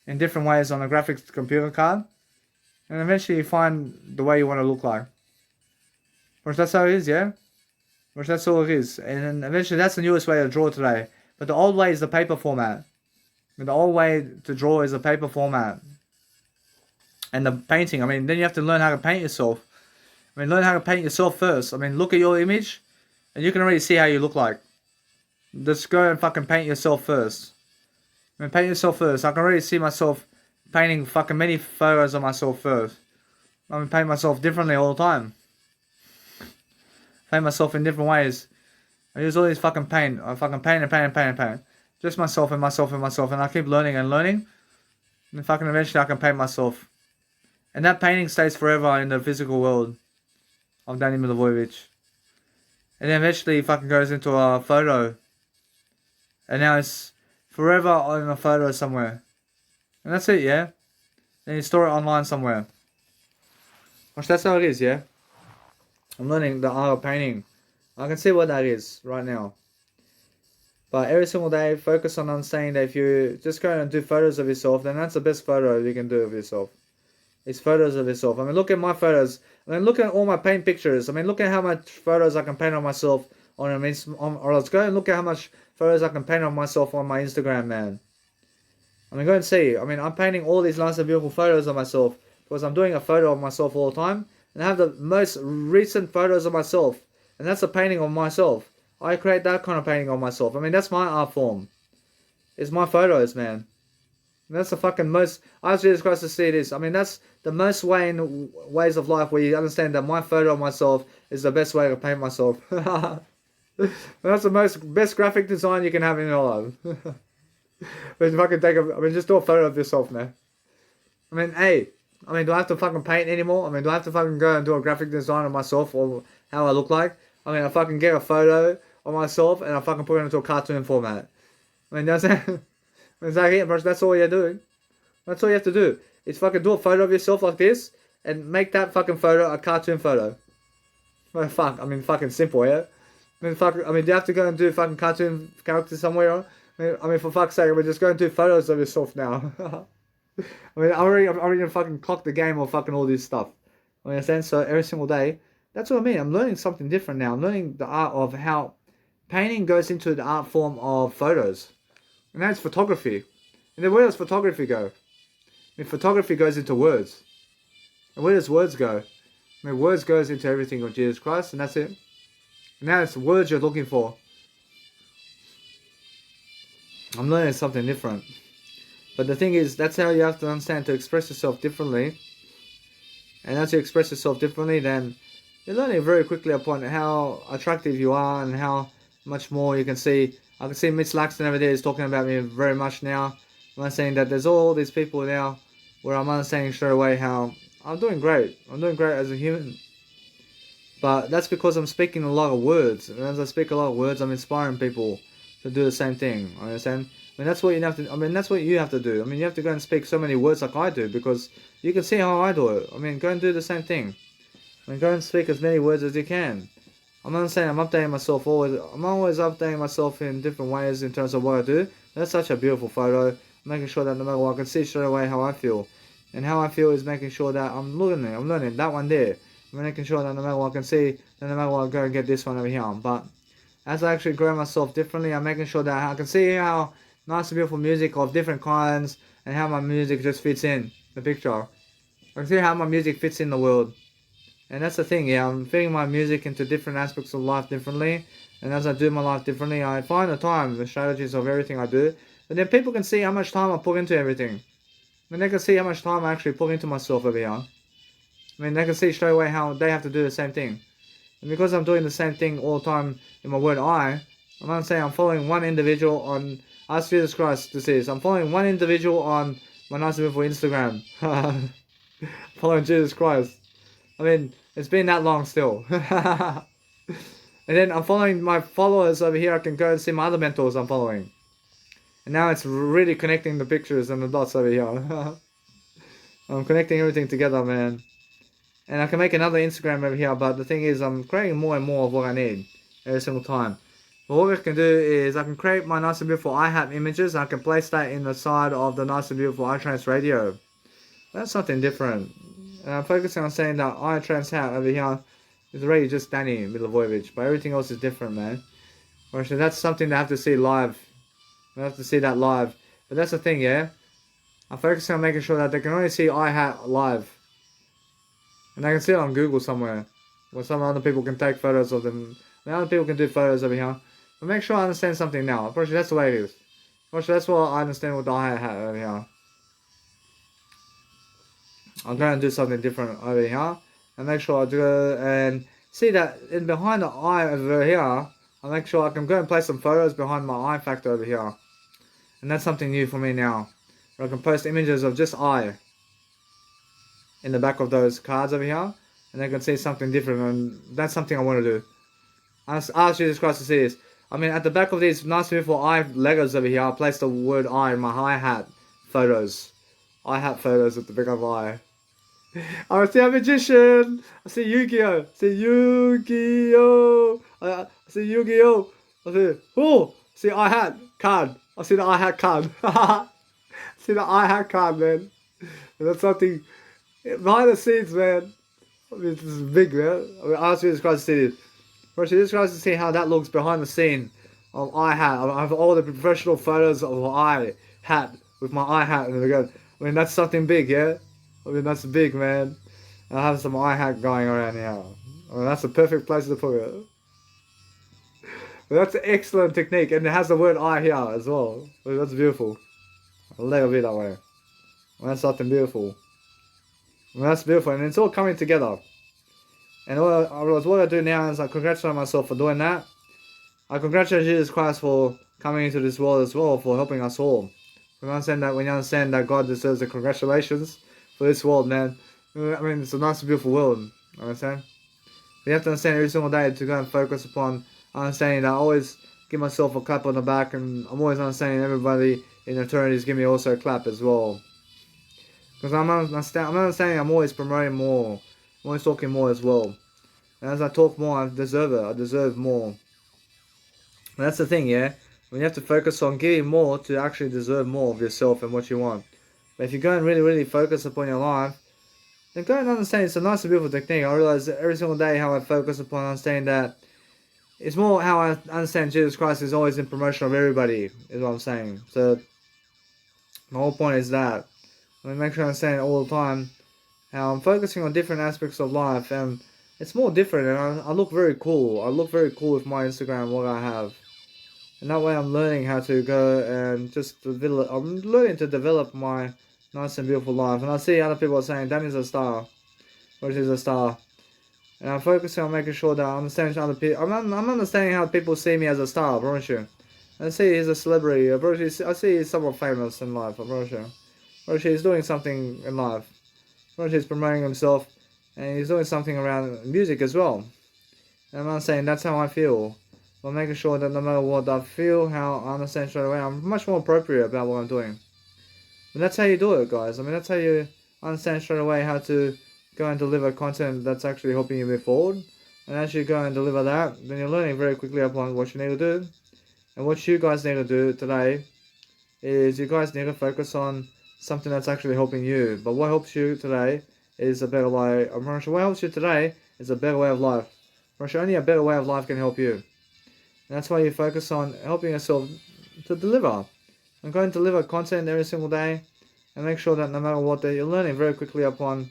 in different ways on a graphics computer card. And eventually you find the way you want to look like. Which that's how it is, yeah? Which that's all it is. And eventually that's the newest way to draw today. But the old way is the paper format. And the old way to draw is the paper format. And the painting, I mean, then you have to learn how to paint yourself. I mean, learn how to paint yourself first. I mean, look at your image, and you can already see how you look like. Just go and fucking paint yourself first. I mean, paint yourself first. I can already see myself painting fucking many photos of myself first. I mean, paint myself differently all the time. Paint myself in different ways. I use all these fucking paint. I fucking paint and paint and paint and paint. Just myself and myself and myself. And I keep learning and learning. And fucking eventually I can paint myself. And that painting stays forever in the physical world of Danny Milivojevic. And then eventually it fucking goes into a photo. And now it's forever on a photo somewhere. And that's it, yeah? Then you store it online somewhere. Which that's how it is, yeah? I'm learning the art of painting. I can see what that is right now. But every single day, focus on understanding that if you just go and do photos of yourself, then that's the best photo you can do of yourself. It's photos of yourself. I mean, look at my photos. I mean, look at all my paint pictures. I mean, look at how much photos I can paint on myself or let's go and look at how much photos I can paint on myself on my Instagram, man. I mean, go and see. I mean, I'm painting all these nice and beautiful photos of myself because I'm doing a photo of myself all the time. And I have the most recent photos of myself. And that's a painting of myself. I create that kind of painting of myself. I mean, that's my art form. It's my photos, man. And that's the fucking most... I ask Jesus Christ to see this. I mean, that's the most ways of life where you understand that my photo of myself is the best way to paint myself. That's the best graphic design you can have in your life. But fucking just do a photo of yourself, man. I mean, hey... I mean, do I have to fucking paint anymore? I mean, do I have to fucking go and do a graphic design of myself or how I look like? I mean, I fucking get a photo of myself and I fucking put it into a cartoon format. I mean, that's it. Exactly, bro. That's all you're doing. That's all you have to do. Is fucking do a photo of yourself like this and make that fucking photo a cartoon photo. Well, fuck. I mean, fucking simple, yeah? I mean, do you have to go and do fucking cartoon characters somewhere? I mean, for fuck's sake, we're just going to do photos of yourself now. I mean, I already fucking clocked the game of fucking all this stuff. I understand? So every single day, that's what I mean. I'm learning something different now. I'm learning the art of how painting goes into the art form of photos. And that's photography. And then where does photography go? I mean, photography goes into words. And where does words go? I mean, words goes into everything of Jesus Christ, and that's it. And now it's words you're looking for. I'm learning something different. But the thing is, that's how you have to understand to express yourself differently. And as you express yourself differently, then you're learning very quickly upon how attractive you are and how much more you can see. I can see Mitch Laxton over there is talking about me very much now. I'm saying that there's all these people now where I'm understanding straight away how I'm doing great. I'm doing great as a human. But that's because I'm speaking a lot of words. And as I speak a lot of words, I'm inspiring people to do the same thing. Understand? I mean, that's what you have to. I mean, that's what you have to do. I mean, you have to go and speak so many words like I do because you can see how I do it. I mean, go and do the same thing. I mean, go and speak as many words as you can. I'm not saying I'm updating myself always. I'm always updating myself in different ways in terms of what I do. That's such a beautiful photo. Making sure that no matter what, I can see straight away how I feel. And how I feel is making sure that I'm learning that one there. I'm making sure that no matter what, I can see that no matter what, I go and get this one over here. But as I actually grow myself differently, I'm making sure that I can see how nice and beautiful music of different kinds and how my music just fits in the picture. I can see how my music fits in the world. And that's the thing, yeah, I'm fitting my music into different aspects of life differently. And as I do my life differently, I find the time, the strategies of everything I do. But then people can see how much time I put into everything. And they can see how much time I actually put into myself over here. I mean, they can see straight away how they have to do the same thing. And because I'm doing the same thing all the time in my word I'm not saying I'm following one individual on Ask Jesus Christ to see this. I'm following one individual on my Nice and Beautiful Instagram. Following Jesus Christ. I mean, it's been that long still. And then I'm following my followers over here. I can go and see my other mentors I'm following. And now it's really connecting the pictures and the dots over here. I'm connecting everything together, man. And I can make another Instagram over here, but the thing is I'm creating more and more of what I need every single time. But what we can do is I can create my Nice and Beautiful iHat images. And I can place that in the side of the Nice and Beautiful iTrance radio. That's something different. And I'm focusing on saying that iTrance hat over here is already just Danny Milivojevic, but everything else is different, man. Actually, that's something they have to see live. They have to see that live. But that's the thing, yeah? I'm focusing on making sure that they can only see iHat live. And they can see it on Google somewhere. Where some other people can take photos of them. And other people can do photos over here. But make sure I understand something now. Unfortunately, that's the way it is. Unfortunately, that's what I understand with the iHat over here. I'm going to do something different over here. And make sure I do and see that in behind the eye over here, I'll make sure I can go and place some photos behind my eye factor over here. And that's something new for me now. Where I can post images of just eye in the back of those cards over here. And they can see something different. And that's something I want to do. Ask Jesus Christ to see this. I mean, at the back of these nice beautiful eye Legos over here, I placed the word eye in my iHat photos. iHat photos at the back of eye. I see a magician. I see Yu-Gi-Oh. I see Yu-Gi-Oh. I see Yu-Gi-Oh. I see iHat card. I see the iHat card. See the iHat card, man. And that's something behind the scenes, man. I mean, this is big, man. I mean, ask Jesus Christ to see this. First, Jesus Christ to see how that looks behind the scene of iHat. I have all the professional photos of iHat with my iHat, and again, I mean, that's something big, yeah. I mean, that's big, man. I have some iHat going around here. I mean, that's the perfect place to put it. But that's an excellent technique, and it has the word I here as well. I mean, that's beautiful. I'll let it be that way. Well, that's something beautiful. I mean, that's beautiful, and it's all coming together. And what I do now is I congratulate myself for doing that. I congratulate Jesus Christ for coming into this world as well, for helping us all. When you understand that God deserves the congratulations for this world, man. I mean, it's a nice, beautiful world. You understand? You have to understand every single day to go and focus upon understanding that I always give myself a clap on the back, and I'm always understanding everybody in eternity is giving me also a clap as well. Because I'm understanding I'm always promoting more. I'm always talking more as well. And as I talk more, I deserve it. I deserve more. And that's the thing, yeah? When you have to focus on giving more to actually deserve more of yourself and what you want. But if you go and really, really focus upon your life, then go and understand it's a nice and beautiful technique. I realize every single day how I focus upon understanding that it's more how I understand Jesus Christ is always in promotion of everybody, is what I'm saying. So The whole point is that. I mean, make sure I understand all the time how I'm focusing on different aspects of life, and it's more different, and I look very cool. I look very cool with my Instagram, what I have. And that way I'm learning how to go and just develop, I'm learning to develop my nice and beautiful life. And I see other people are saying, Danny's a star, or she's a star. And I'm focusing on making sure that I understand other people. I'm understanding how people see me as a star, I promise you. I see he's a celebrity, I see he's somewhat famous in life, I promise you. Or he's doing something in life. Or he's promoting himself, and he's doing something around music as well. And I'm not saying that's how I feel. But making sure that no matter what I feel, how I understand straight away, I'm much more appropriate about what I'm doing. And that's how you do it, guys. I mean, that's how you understand straight away how to go and deliver content that's actually helping you move forward. And as you go and deliver that, then you're learning very quickly upon what you need to do. And what you guys need to do today is you guys need to focus on something that's actually helping you. But what helps you today is a better way. I'm not sure what helps you today is a better way of life. I'm not sure only a better way of life can help you. And that's why you focus on helping yourself to deliver. And go and deliver content every single day, and make sure that no matter what, that you're learning very quickly upon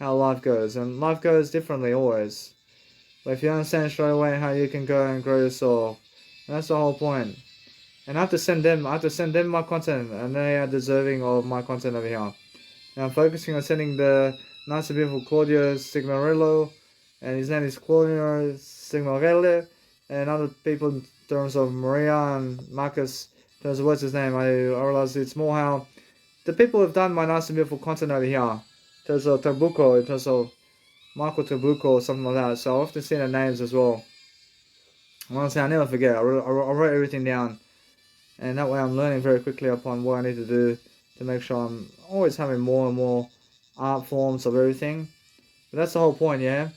how life goes. And life goes differently always. But if you understand straight away how you can go and grow yourself, and that's the whole point. And I have to send them my content, and they are deserving of my content over here. And I'm focusing on sending the nice and beautiful Claudio Signorello, and his name is Claudio Signorello, and other people in terms of Maria and Marcus, in terms of what's his name, I realize it's more how the people who've done my nice and beautiful content over here, in terms of Trabuco, in terms of Michael Trabuco or something like that, so I often see their names as well. Honestly, I never forget, I wrote everything down, and that way I'm learning very quickly upon what I need to do to make sure I'm always having more and more art forms of everything. But that's the whole point, yeah?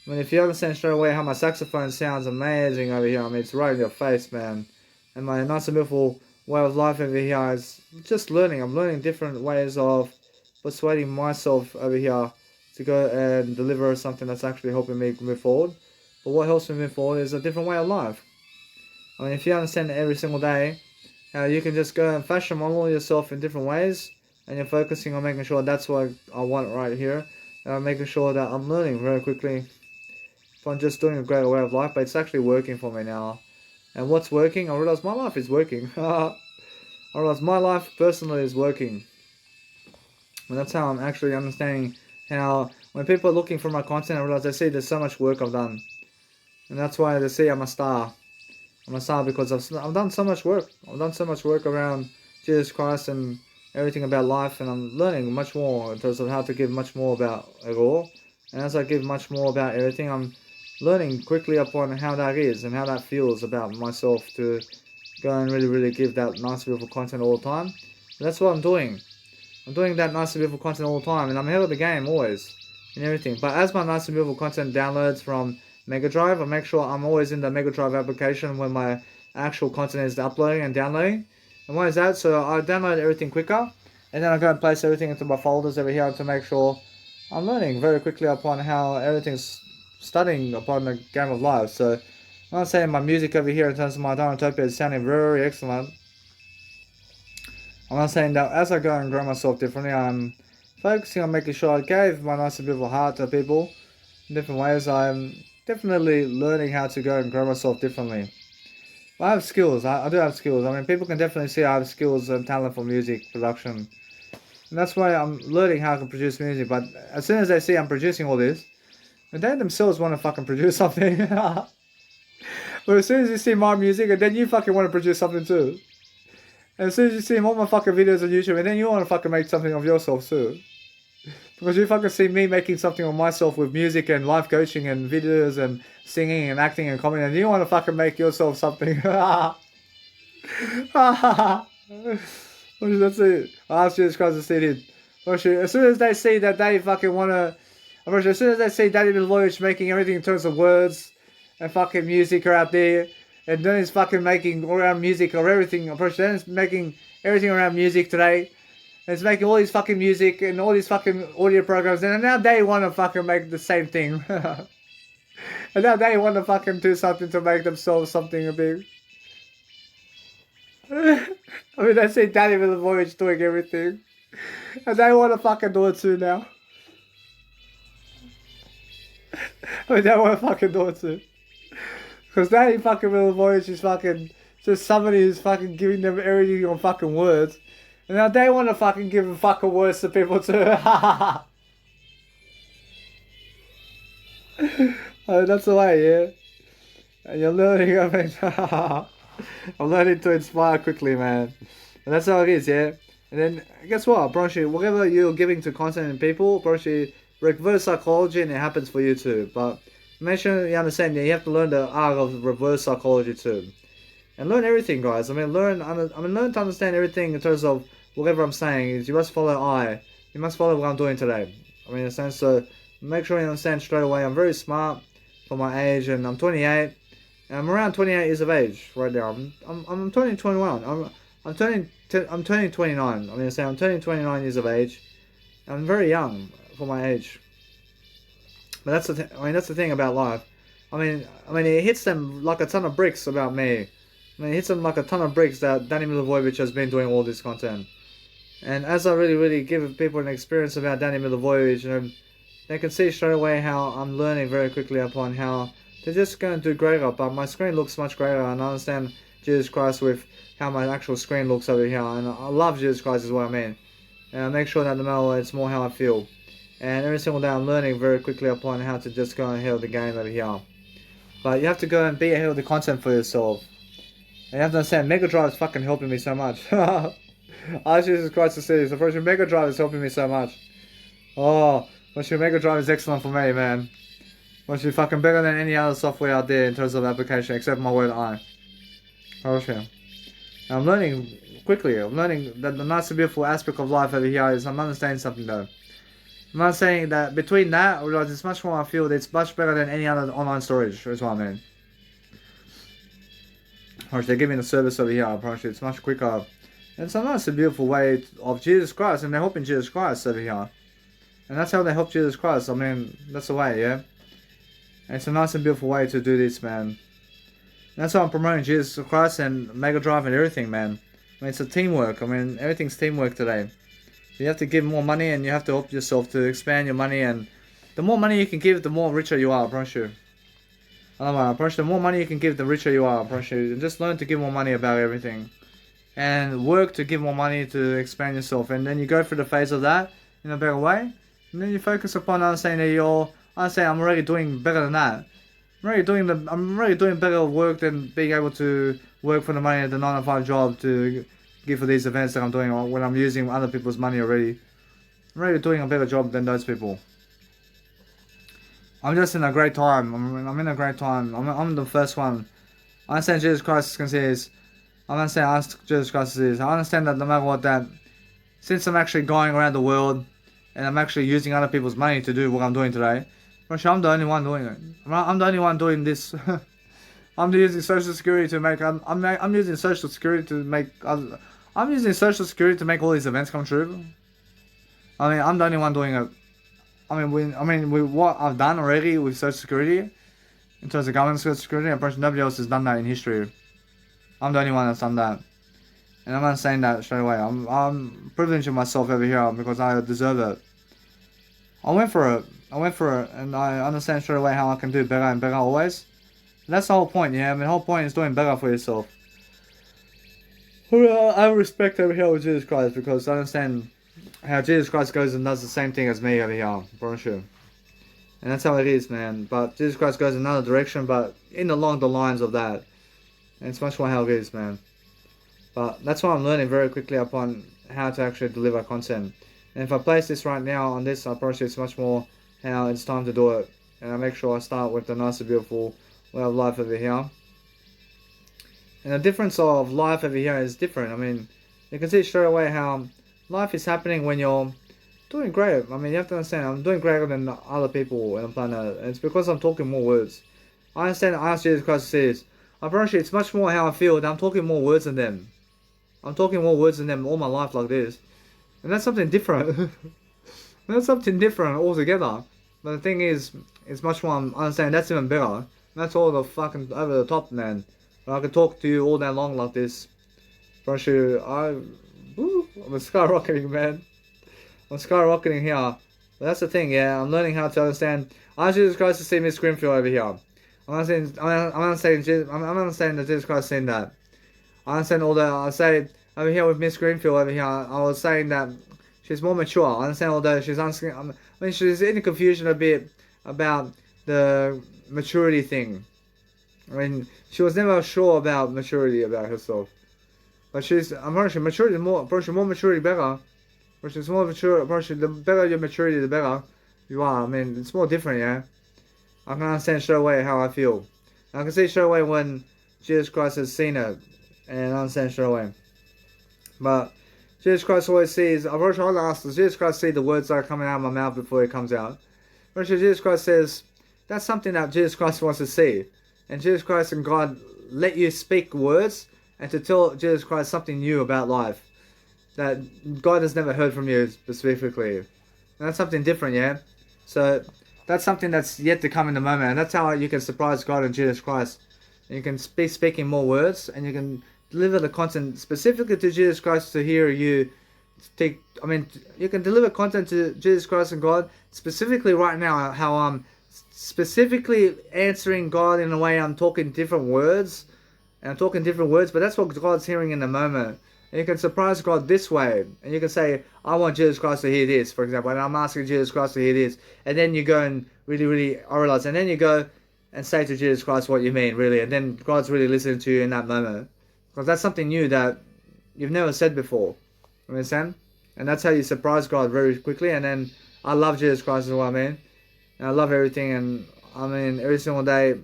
I mean, if you understand straight away how my saxophone sounds amazing over here, I mean, it's right in your face, man. And my nice and beautiful way of life over here is just learning. I'm learning different ways of persuading myself over here to go and deliver something that's actually helping me move forward. But what helps me move forward is a different way of life. I mean, if you understand every single day how you can just go and fashion model yourself in different ways, and you're focusing on making sure that's what I want right here, and I'm making sure that I'm learning very quickly. I'm just doing a great way of life, but it's actually working for me now. And what's working? I realize my life is working. I realize my life personally is working. And that's how I'm actually understanding how when people are looking for my content, I realize they see there's so much work I've done. And that's why they see I'm a star. I'm a star because I've done so much work. I've done so much work around Jesus Christ and everything about life, and I'm learning much more in terms of how to give much more about it all. And as I give much more about everything, I'm learning quickly upon how that is and how that feels about myself to go and really give that nice beautiful content all the time. But that's what I'm doing. I'm doing that nice and beautiful content all the time, and I'm ahead of the game always in everything. But as my nice and beautiful content downloads from Mega Drive, I make sure I'm always in the Mega Drive application when my actual content is uploading and downloading. And why is that? So I download everything quicker, and then I go and place everything into my folders over here to make sure I'm learning very quickly upon how everything's studying upon the game of life. So I'm saying my music over here in terms of my Dynatopia is sounding very excellent. I'm not saying that as I go and grow myself differently, I'm focusing on making sure I gave my nice and beautiful heart to people in different ways. I'm definitely learning how to go and grow myself differently. I have skills. I do have skills. I mean, people can definitely see I have skills and talent for music production. And that's why I'm learning how I can produce music. But as soon as they see I'm producing all this, and they themselves want to fucking produce something. But as soon as you see my music, and then you fucking want to produce something too. And as soon as you see all my fucking videos on YouTube, and then you want to fucking make something of yourself too. Because you fucking see me making something of myself with music and life coaching and videos and singing and acting and comedy, and you want to fucking make yourself something. That's it. I asked Jesus Christ to see it. As soon as they see that they fucking want to... As soon as they see Danny Milovic making everything in terms of words and fucking music are out there, and then he's fucking making all around music or everything. Then he's making everything around music today. And he's making all these fucking music and all these fucking audio programs. And now they want to fucking make the same thing. And now they want to fucking do something to make themselves something big. I mean, they see Danny with the voyage doing everything. And they want to fucking do it too now. I mean, they want to fucking do it too. Because Danny fucking with the voyage is fucking just somebody who's fucking giving them everything on fucking words. And now they want to fucking give fucking words to people too. That's the way, yeah. And you're learning, I mean, I'm learning to inspire quickly, man. And that's how it is, yeah. And then, guess what, Bronchi, whatever you're giving to content and people, Bronchi, reverse psychology and it happens for you too. But make sure you understand that you have to learn the art of reverse psychology too. And learn everything, guys. I mean, learn to understand everything in terms of whatever I'm saying. Is you must follow I. You must follow what I'm doing today. I mean, in a sense, so make sure you understand straight away. I'm very smart for my age, and I'm 28. And I'm around 28 years of age right now. I'm turning 21. I'm turning 29. I mean, say I'm turning 29 years of age. I'm very young for my age. But that's that's the thing about life. I mean, it hits them like a ton of bricks about me. I mean, it hits them like a ton of bricks that Danny Milivojevic has been doing all this content. And as I really give people an experience about Danny Milivojevic, they can see straight away how I'm learning very quickly upon how they're just going to do greater. But my screen looks much greater, and I understand Jesus Christ with how my actual screen looks over here. And I love Jesus Christ is what I mean. And I make sure that no matter what, it's more how I feel. And every single day I'm learning very quickly upon how to just go and heal the game over here. But you have to go and be ahead of the content for yourself. And you have to understand, Mega Drive is fucking helping me so much. I Jesus Christ to see, so first Mega Drive is helping me so much. Oh, Mega Drive is excellent for me, man. Fucking better than any other software out there in terms of application, except my word I. I'm learning quickly. I'm learning that the nice and beautiful aspect of life over here is I'm understanding something though. I'm not saying that between that, I realize it's much more, I feel that it's much better than any other online storage, is what I mean. They're giving the service over here, apparently it's much quicker. And it's a nice and beautiful way of Jesus Christ, and they're helping Jesus Christ over here. And that's how they help Jesus Christ, I mean, that's the way, yeah? And it's a nice and beautiful way to do this, man. And that's how I'm promoting Jesus Christ and Mega Drive and everything, man. I mean, it's a teamwork, I mean, everything's teamwork today. You have to give more money, and you have to help yourself to expand your money, and the more money you can give, the more richer you are, I promise you. I don't know, I promise you, the more money you can give, the richer you are, I promise you. And just learn to give more money about everything. And work to give more money to expand yourself. And then you go through the phase of that in a better way. And then you focus upon understanding that I'm already doing better than that. I'm already doing better work than being able to work for the money at the 9-to-5 job to give for these events that I'm doing when I'm using other people's money already. I'm already doing a better job than those people. I'm just in a great time. I'm in a great time. I'm the first one. I understand Jesus Christ considers. I understand Jesus Christ is. I understand that no matter what, that since I'm actually going around the world and I'm actually using other people's money to do what I'm doing today, I'm the only one doing it. I'm the only one doing this. I'm using Social Security to make. I'm using Social Security to make. I'm using Social Security to make all these events come true. I mean, I'm the only one doing it. What I've done already with Social Security, in terms of government Social Security, I'm pretty sure nobody else has done that in history. I'm the only one that's done that. And I'm not saying that straight away. I'm privileging myself over here because I deserve it. I went for it, and I understand straight away how I can do better and better always. And that's the whole point, yeah? I mean, the whole point is doing better for yourself. I have respect over here with Jesus Christ because I understand how Jesus Christ goes and does the same thing as me over here, I promise you. And that's how it is, man. But Jesus Christ goes in another direction, but along the lines of that. And it's much more how it is, man. But that's why I'm learning very quickly upon how to actually deliver content. And if I place this right now on this, I promise you it's much more how it's time to do it. And I make sure I start with the nice and beautiful way of life over here. And the difference of life over here is different. I mean, you can see straight away how life is happening when you're doing great. I mean, you have to understand, I'm doing greater than other people on the planet. And it's because I'm talking more words. I understand, I ask Jesus Christ to see this. I promise you, it's much more how I feel that I'm talking more words than them. I'm talking more words than them all my life like this. And that's something different. That's something different altogether. But the thing is, it's much more, I understand, that's even better. That's all the fucking over the top, man. But I can talk to you all day long like this. promise you, I'm skyrocketing, man. I'm skyrocketing here. But that's the thing, yeah. I'm learning how to understand. I want Jesus Christ to see Miss Greenfield over here. I'm understanding that Jesus Christ seen that. I understand all that. I say over here with Miss Greenfield over here. I was saying that she's more mature. I understand although she's asking. I mean, she's in confusion a bit about the maturity thing. I mean, she was never sure about maturity about herself. But I'm pretty sure maturity is more. Pretty sure more maturity better. Pretty sure it's more mature. Pretty sure the better your maturity, the better you are. I mean, it's more different, yeah. I can understand straight away how I feel. I can see straight away when Jesus Christ has seen it, and I understand straight away. But Jesus Christ always sees. I'm pretty sure I'll ask, does Jesus Christ see the words that are coming out of my mouth before it comes out? Pretty sure Jesus Christ says that's something that Jesus Christ wants to see, and Jesus Christ and God let you speak words and to tell Jesus Christ something new about life that God has never heard from you specifically. And that's something different, yeah. So that's something that's yet to come in the moment, and that's how you can surprise God and Jesus Christ. And you can be speaking more words, and you can deliver the content specifically to Jesus Christ to hear you take. I mean, you can deliver content to Jesus Christ and God specifically right now. How I'm specifically answering God in a way I'm talking different words, and I'm talking different words, but that's what God's hearing in the moment. And you can surprise God this way, and you can say, I want Jesus Christ to hear this, for example, and I'm asking Jesus Christ to hear this, and then you go and really oralize, and then you go and say to Jesus Christ what you mean, really, and then God's really listening to you in that moment, because that's something new that you've never said before, you understand? And that's how you surprise God very quickly. And then I love Jesus Christ as well, man, and I love everything, and I mean, every single day,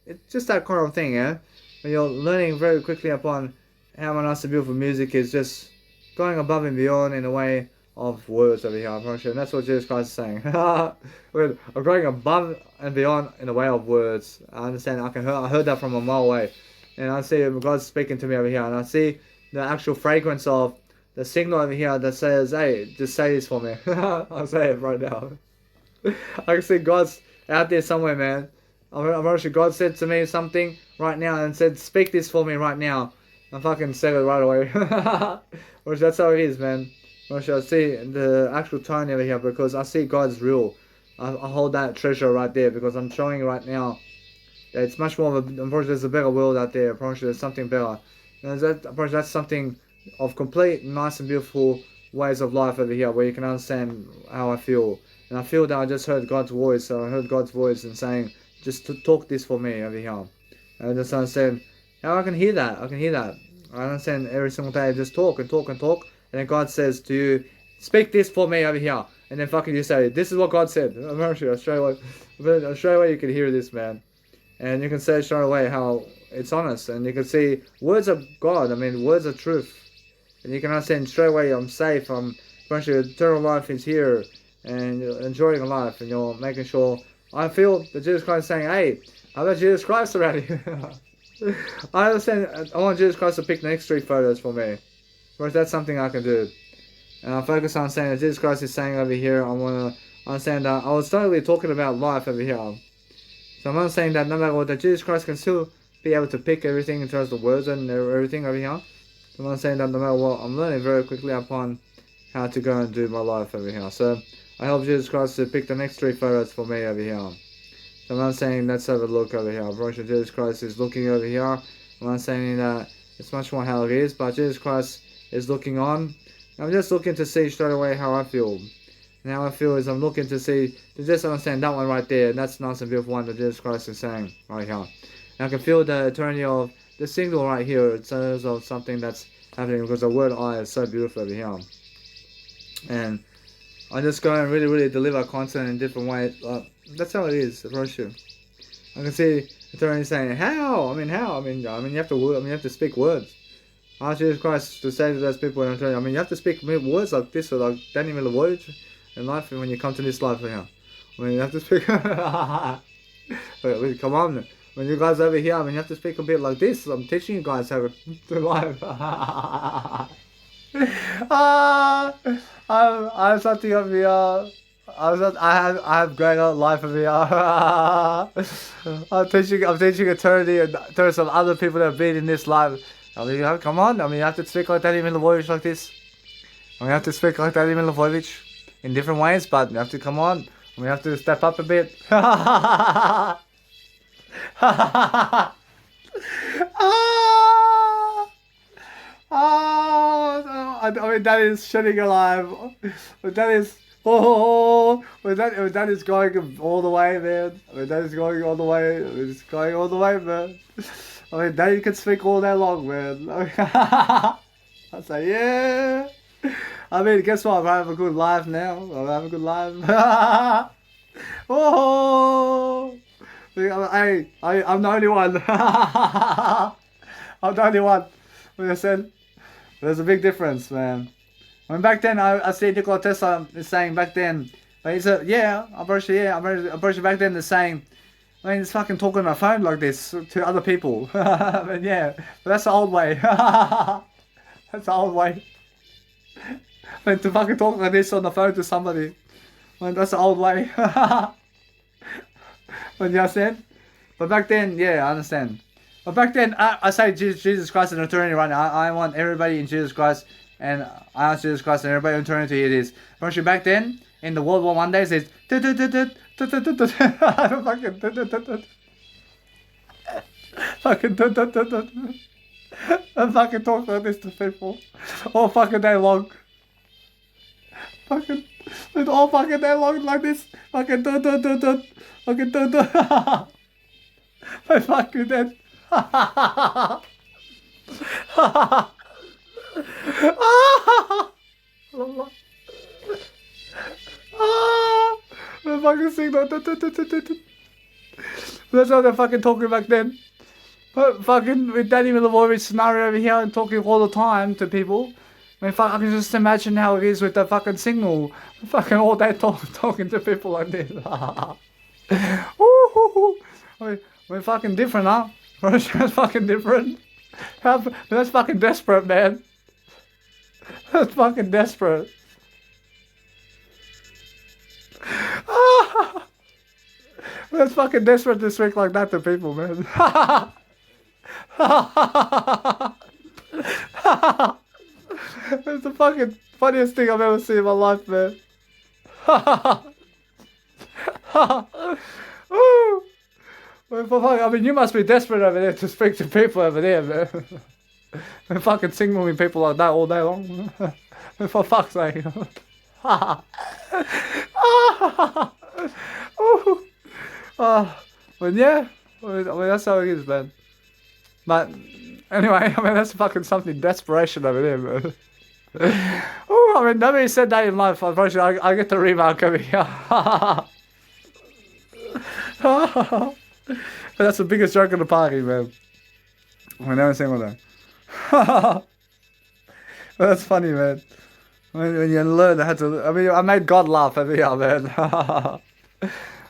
it's just that kind of thing, yeah, when you're learning very quickly upon how nice and beautiful music is, just going above and beyond in a way of words over here, I'm pretty sure. And that's what Jesus Christ is saying. I'm going above and beyond in the way of words. I understand. I heard that from a mile away, and I see God's speaking to me over here, and I see the actual fragrance of the signal over here that says, "Hey, just say this for me." I'll say it right now. I can see God's out there somewhere, man. I'm pretty sure God said to me something right now and said, "Speak this for me right now." I fucking said it right away. Which that's how it is, man. Which I see the actual tone over here, because I see God's real. I hold that treasure right there, because I'm showing right now that it's much more of a, unfortunately there's a better world out there. Unfortunately there's something better. And that's something of complete nice and beautiful ways of life over here, where you can understand how I feel. And I feel that I just heard God's voice. So I heard God's voice and saying, just to talk this for me over here. And I just understand how I can hear that. I can hear that. I understand every single day I just talk and talk and talk. And then God says to you, speak this for me over here. And then fucking you say, this is what God said. I'm not sure. Straight away you can hear this, man. And you can say straight away how it's honest. And you can see words of God. I mean, words of truth. And you can understand straight away I'm safe. I'm pretty sure eternal life is here. And you're enjoying life. And you're making sure. I feel that Jesus Christ is saying, hey, how about Jesus Christ around here? I understand. I want Jesus Christ to pick the next 3 photos for me. Whereas that's something I can do. And I focus on saying that Jesus Christ is saying over here, I want to understand that I was totally talking about life over here. So I'm not saying that no matter what, that Jesus Christ can still be able to pick everything in terms of words and everything over here. So I'm not saying that no matter what, I'm learning very quickly upon how to go and do my life over here. So I help Jesus Christ to pick the next 3 photos for me over here. So I'm not saying let's have a look over here. I'm pretty sure Jesus Christ is looking over here. I'm not saying that it's much more how it is, but Jesus Christ is looking on. I'm just looking to see straight away how I feel. And how I feel is I'm looking to see, to just understand that one right there. And that's nice and beautiful one that Jesus Christ is saying right here. And I can feel the eternity of the signal right here. It says of something that's happening, because the word I is so beautiful over here. And I just go and really deliver content in different ways. That's how it is, I promise you. I can see eternity saying, how? I mean, how? I mean, you have to speak words. Ask Jesus Christ to say to those people, and I mean, you have to speak words like this, or like Danny Milivojevic in life when you come to this life here. I mean, you have to speak. Wait, come on. When you guys over here, I mean, you have to speak a bit like this. I'm teaching you guys how to live. I'm something over here. I have great life over here. I'm teaching eternity and there are some other people that have been in this life. I mean, come on. I mean, you have to speak like Danny Milivojevic like this. I mean, you have to speak like Danny Milivojevic in different ways, but you have to come on. We have to step up a bit. Ah! Oh, I mean, that is shitting alive. That is. Oh, that is going all the way, man. I mean, that is going all the way. It's going all the way, man. I mean, that you can speak all day long, man. I say, yeah. I mean, guess what? I have a good life now. I have a good life. Oh, I'm the only one. I'm the only one. Like I said, there's a big difference, man. When back then, I see Nikola Tesla is saying back then, he said, yeah, I'm pretty sure back then they're saying, I mean, it's fucking talking on my phone like this to other people. But yeah, but that's the old way. That's the old way. I mean, to fucking talk like this on the phone to somebody. I mean, that's the old way. But you know what I'm saying? But back then, yeah, I understand. But back then, I say Jesus Christ in eternity right now. I want everybody in Jesus Christ, and I ask Jesus Christ and everybody in eternity it is. But back then, in the World War I days, it's I fucking talk like this to people all fucking day long. Fucking all fucking day long like this. Fucking fucking I fucking dead. The fucking signal. That's how they're fucking talking back then. But fucking with Danny Milivojevic scenario over here and talking all the time to people. I mean, I can just imagine how it is with the fucking signal. Fucking all day talking to people like this. We're fucking different, huh? That's fucking different. That's fucking desperate, man. That's fucking desperate. That's fucking desperate to speak like that to people, man. That's the fucking funniest thing I've ever seen in my life, man. I mean, you must be desperate over there to speak to people over there, man. And fucking signaling people like that all day long. For fuck's sake. But yeah, I mean, that's how it is, man. But anyway, I mean, that's fucking something desperation over there, man. Oh, I mean, nobody said that in life. Unfortunately, I get the remark over here. But that's the biggest joke of the party, man. I never seen one of that. But that's funny, man. When you learn how to, I mean, I made God laugh over here, man.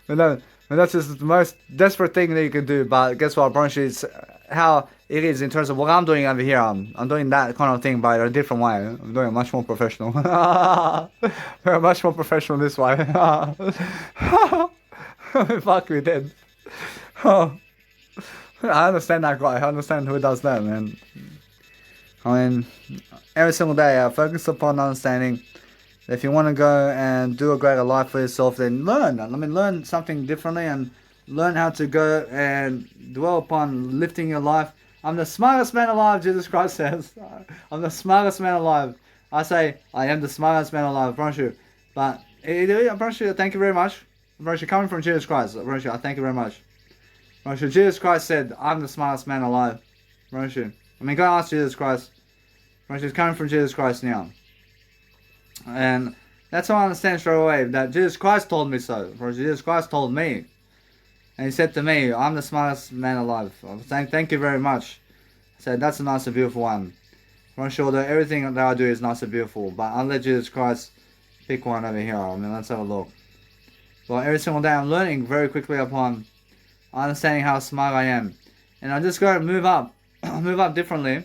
But that's just the most desperate thing that you can do. But guess what, Brunch, is how it is in terms of what I'm doing over here. I'm doing that kind of thing, but in a different way. I'm doing it much more professional. Much more professional this way. Fuck me dead. I understand that guy. I understand who does that, man. I mean, every single day I focus upon understanding that if you want to go and do a greater life for yourself, then learn. I mean, learn something differently and learn how to go and dwell upon lifting your life. I'm the smartest man alive, Jesus Christ says. I'm the smartest man alive. I say, I am the smartest man alive, I promise you. But, I promise you, thank you very much. I promise you, coming from Jesus Christ, I promise you, I thank you very much. I promise you, Jesus Christ said, I'm the smartest man alive. I promise you. I mean, go ask Jesus Christ. I promise you, it's coming from Jesus Christ now. And that's how I understand straight away that Jesus Christ told me so. For Jesus Christ told me. And he said to me, I'm the smartest man alive. I'm saying thank you very much. I said, that's a nice and beautiful one. I'm sure that everything that I do is nice and beautiful. But I'll let Jesus Christ pick one over here. I mean, let's have a look. Well, every single day I'm learning very quickly upon understanding how smart I am. And I just gotta move up. Move up differently.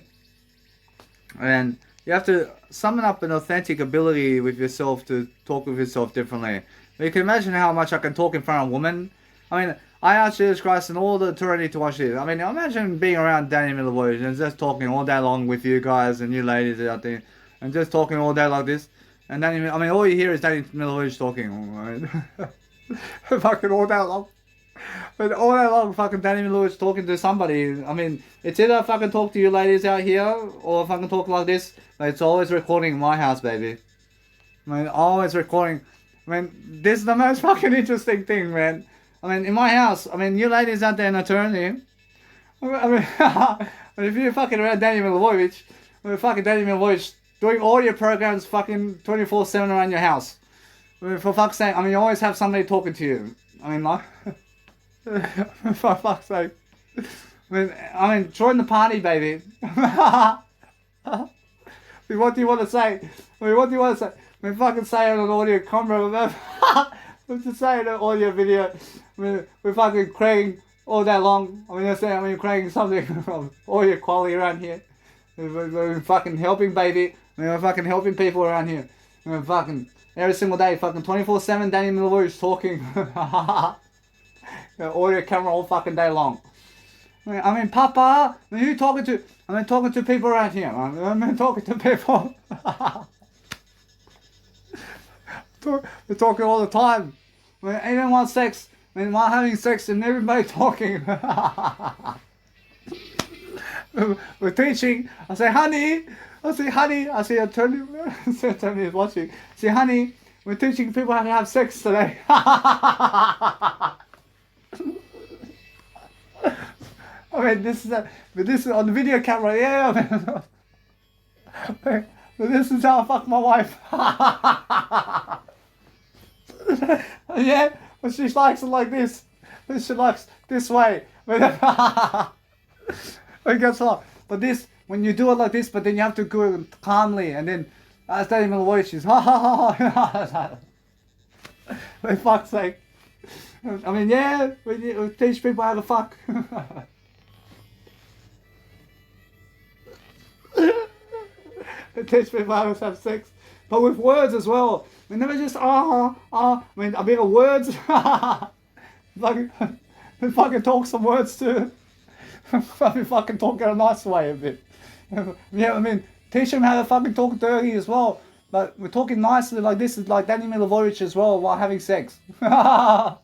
And you have to summon up an authentic ability with yourself to talk with yourself differently. You can imagine how much I can talk in front of a woman. I mean, I asked Jesus Christ and all the eternity to watch this. I mean, imagine being around Danny Milivojevic and just talking all day long with you guys and you ladies out there, and just talking all day like this. And Danny, I mean, all you hear is Danny Milivojevic talking. Right? Fucking all day long. But all day long, fucking Danny Milivojevic talking to somebody. I mean, it's either I fucking talk to you ladies out here, or fucking talk like this. But it's always recording in my house, baby. I mean, always recording. I mean, this is the most fucking interesting thing, man. I mean, in my house, I mean, you ladies out there in attorney, I mean, if you're fucking around Danny Milivojevic, I mean, fucking Danny Milivojevic doing all your programs fucking 24/7 around your house. I mean, for fuck's sake, I mean, you always have somebody talking to you. I mean, like, for fuck's sake. I mean, join the party, baby. I mean, what do you want to say? I mean, what do you want to say? I mean, fucking say it on an audio camera, let's just say it on audio video. I mean, we're fucking creating all day long. I mean, we're creating something from audio quality around here. We're fucking helping, baby. I mean, we're fucking helping people around here. We're fucking every single day, fucking 24/7. Danny Milivojevic talking. Audio camera all fucking day long. I mean, Papa. I mean, who you talking to? I mean, talking to people around here. I mean, talking to people. We're talking all the time. I mean, even while sex. I mean, while having sex and everybody talking. We're teaching. I say, honey. I say, attorney is watching. I say, honey, we're teaching people how to have sex today. I mean, this is on the video camera, yeah. But this is how I fuck my wife. Yeah, but she likes it like this. She likes this way. But guess what? But this, when you do it like this, but then you have to do it calmly, and then I don't even watch. She's ha ha ha. For fuck's sake. I mean, yeah, we teach people how to fuck. We teach people how to have sex, but with words as well. We never just I mean, a bit of words. fucking talk some words too. Fucking talk in a nice way a bit. Yeah, I mean, teach them how to fucking talk dirty as well. But we're talking nicely like this, is like Danny Milivojevic as well while having sex. I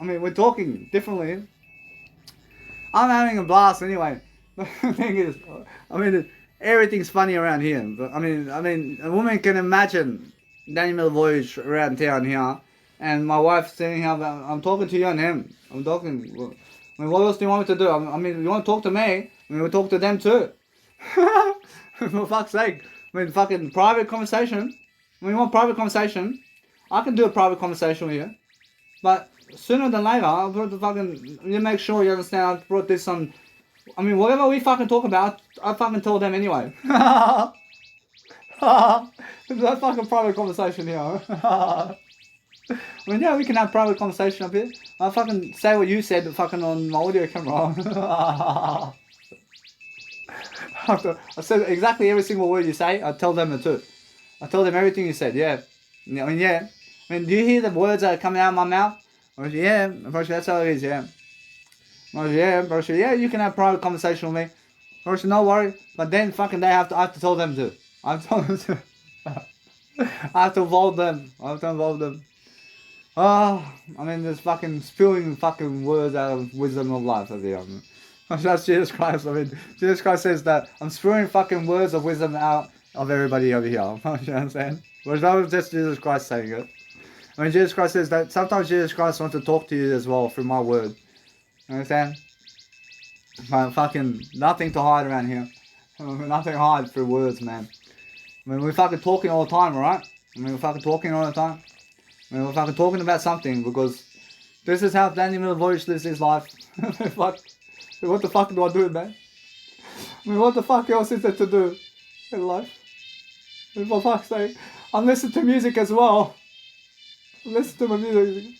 mean, we're talking differently. I'm having a blast anyway. The thing is, I mean, everything's funny around here. But I mean, a woman can imagine Danny Milivojevic around town here, and my wife saying how I'm talking to you and him. I'm talking. I mean, what else do you want me to do? I mean, you want to talk to me? I mean, we talk to them too. For fuck's sake. I mean, fucking private conversation. I mean, you want private conversation? I can do a private conversation with you. But sooner than later, I'll put the fucking. You make sure you understand. I brought this on. I mean, whatever we fucking talk about, I fucking tell them anyway. There's no fucking private conversation here. I mean, yeah, we can have private conversation up here. I fucking say what you said fucking on my audio camera. I said exactly every single word you say. I tell them it too. I tell them everything you said. Yeah. I mean, yeah. I mean, do you hear the words that are coming out of my mouth? Yeah, bro, that's how it is. Yeah. Yeah, bro. Yeah, you can have private conversation with me. Bro, no worry. But then fucking I have to tell them to. I have to tell them to. I have to involve them. Oh, I mean, there's fucking spewing fucking words out of wisdom of life over here. That's Jesus Christ. I mean, Jesus Christ says that I'm spewing fucking words of wisdom out of everybody over here. You understand? Whereas that was just Jesus Christ saying it. I mean, Jesus Christ says that sometimes Jesus Christ wants to talk to you as well through my word. You understand? Fucking nothing to hide around here. Nothing to hide through words, man. I mean, we're fucking talking all the time, alright? I mean, we're fucking talking all the time. I mean, we're fucking talking about something because this is how Danny Milivojevic lives his life. What the fuck do I do, man? I mean, what the fuck else is there to do in life? For fuck's sake. I'm listening to music as well. Listen to my music.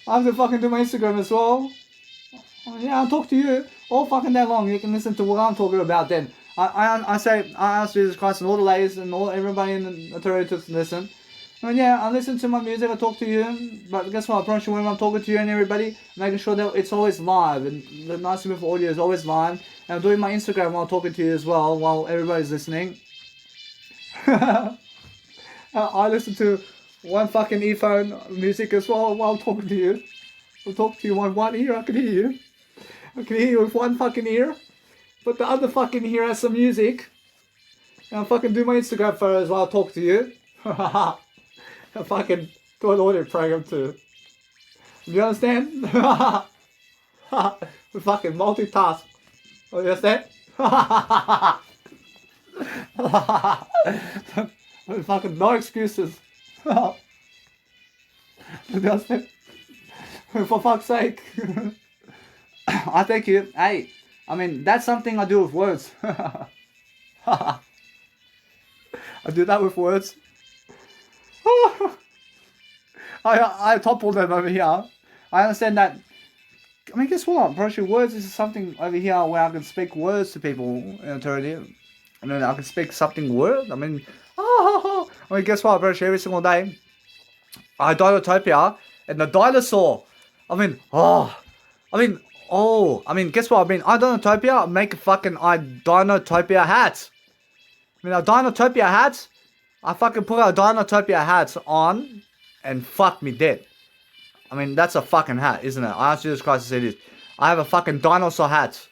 I have to fucking do my Instagram as well. Yeah, I'll talk to you all fucking day long. You can listen to what I'm talking about then. I say I ask Jesus Christ and all the ladies and all everybody in the authority to listen. And yeah, I listen to my music, I talk to you, but guess what? I promise you when I'm talking to you and everybody, making sure that it's always live, and the nice thing with audio is always live. And I'm doing my Instagram while talking to you as well, while everybody's listening. I listen to one fucking earphone music as well while I'm talking to you. I'll talk to you on one ear, I can hear you. I can hear you with one fucking ear, but the other fucking ear has some music. And I fucking do my Instagram photos while I talk to you. I fucking do an audio program too. Do you understand? We fucking multitask. You understand? Fucking no excuses. You understand? For fuck's sake. I thank you. Hey, I mean, that's something I do with words. I do that with words. I topple them over here. I understand that. I mean, guess what? Approaching words is something over here where I can speak words to people in eternity. I mean, I can speak something word. I mean, guess what? Approach every single day. I Dinotopia and the dinosaur. I mean, guess what? I mean, I Dinotopia make a fucking I Dinotopia hat. I mean, a Dinotopia hat. I fucking put a Dinotopia hat on and fuck me dead. I mean, that's a fucking hat, isn't it? I asked Jesus Christ to say this. I have a fucking dinosaur hat.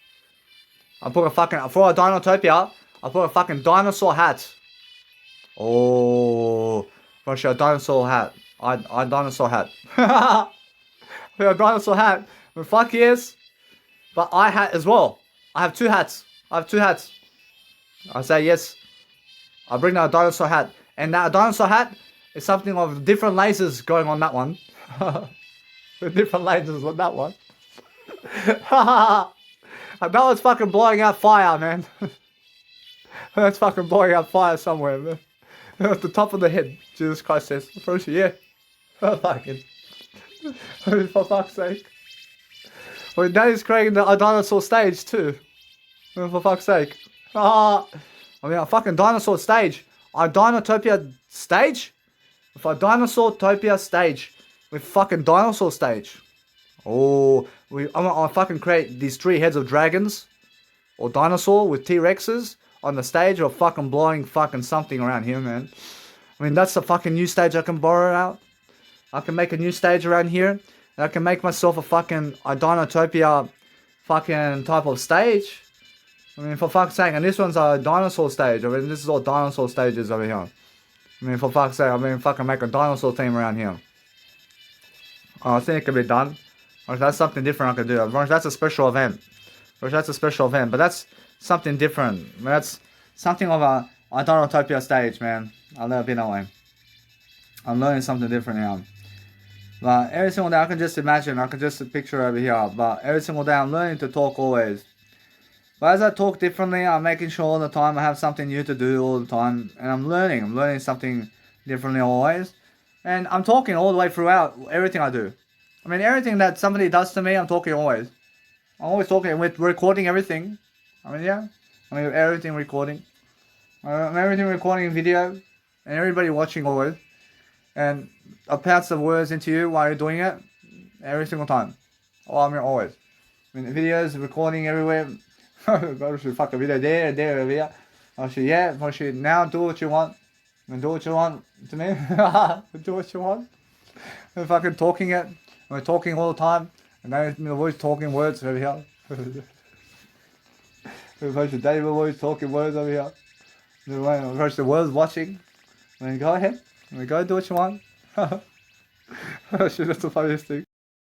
I put a fucking, for a Dinotopia, I put a fucking dinosaur hat. Oh, gosh, a dinosaur hat. I dinosaur hat. A dinosaur hat. Well, fuck yes. But I hat as well. I have two hats. I say yes. I bring out a dinosaur hat. And that dinosaur hat is something of different lasers going on that one. With different lasers on that one. And that one's fucking blowing out fire, man. That's fucking blowing out fire somewhere, man. At the top of the head, Jesus Christ says. First, yeah. Fucking. For fuck's sake. Well, that is creating a dinosaur stage too. For fuck's sake. I mean, a fucking dinosaur stage. A Dinotopia stage? With a Dinosaurtopia stage. With fucking dinosaur stage. Oh, I'm gonna fucking create these 3 heads of dragons. Or dinosaur with T-Rexes on the stage, or fucking blowing fucking something around here, man. I mean, that's a fucking new stage I can borrow out. I can make a new stage around here. And I can make myself a Dinotopia fucking type of stage. I mean, for fuck's sake. And this one's a dinosaur stage. I mean, this is all dinosaur stages over here. I mean, for fuck's sake. I mean, fucking make a dinosaur theme around here. I think it can be done. Or if that's something different I can do. Or if that's a special event. But that's something different. I mean, that's something of a Dinotopia stage, man. I'll let it be that way. I'm learning something different now. But every single day I can just imagine, I can just picture over here. But every single day I'm learning to talk always. But as I talk differently, I'm making sure all the time I have something new to do all the time. And I'm learning something differently always. And I'm talking all the way throughout everything I do. I mean, everything that somebody does to me, I'm talking always. I'm always talking with recording everything. I mean, yeah. I mean, everything recording. Everything recording video. And everybody watching always. And I pass the words into you while you're doing it. Every single time. Oh, I mean, always. I mean, videos, recording everywhere. I should fuck a video there, over here. I should, yeah. I should now do what you want. And do what you want to me. Do what you want. And fucking talking it. We're talking all the time. And now we're always talking words over here. We're always talking words over here. The world's watching. I mean, go ahead. I mean, go do what you want. Shit, that's the funniest thing.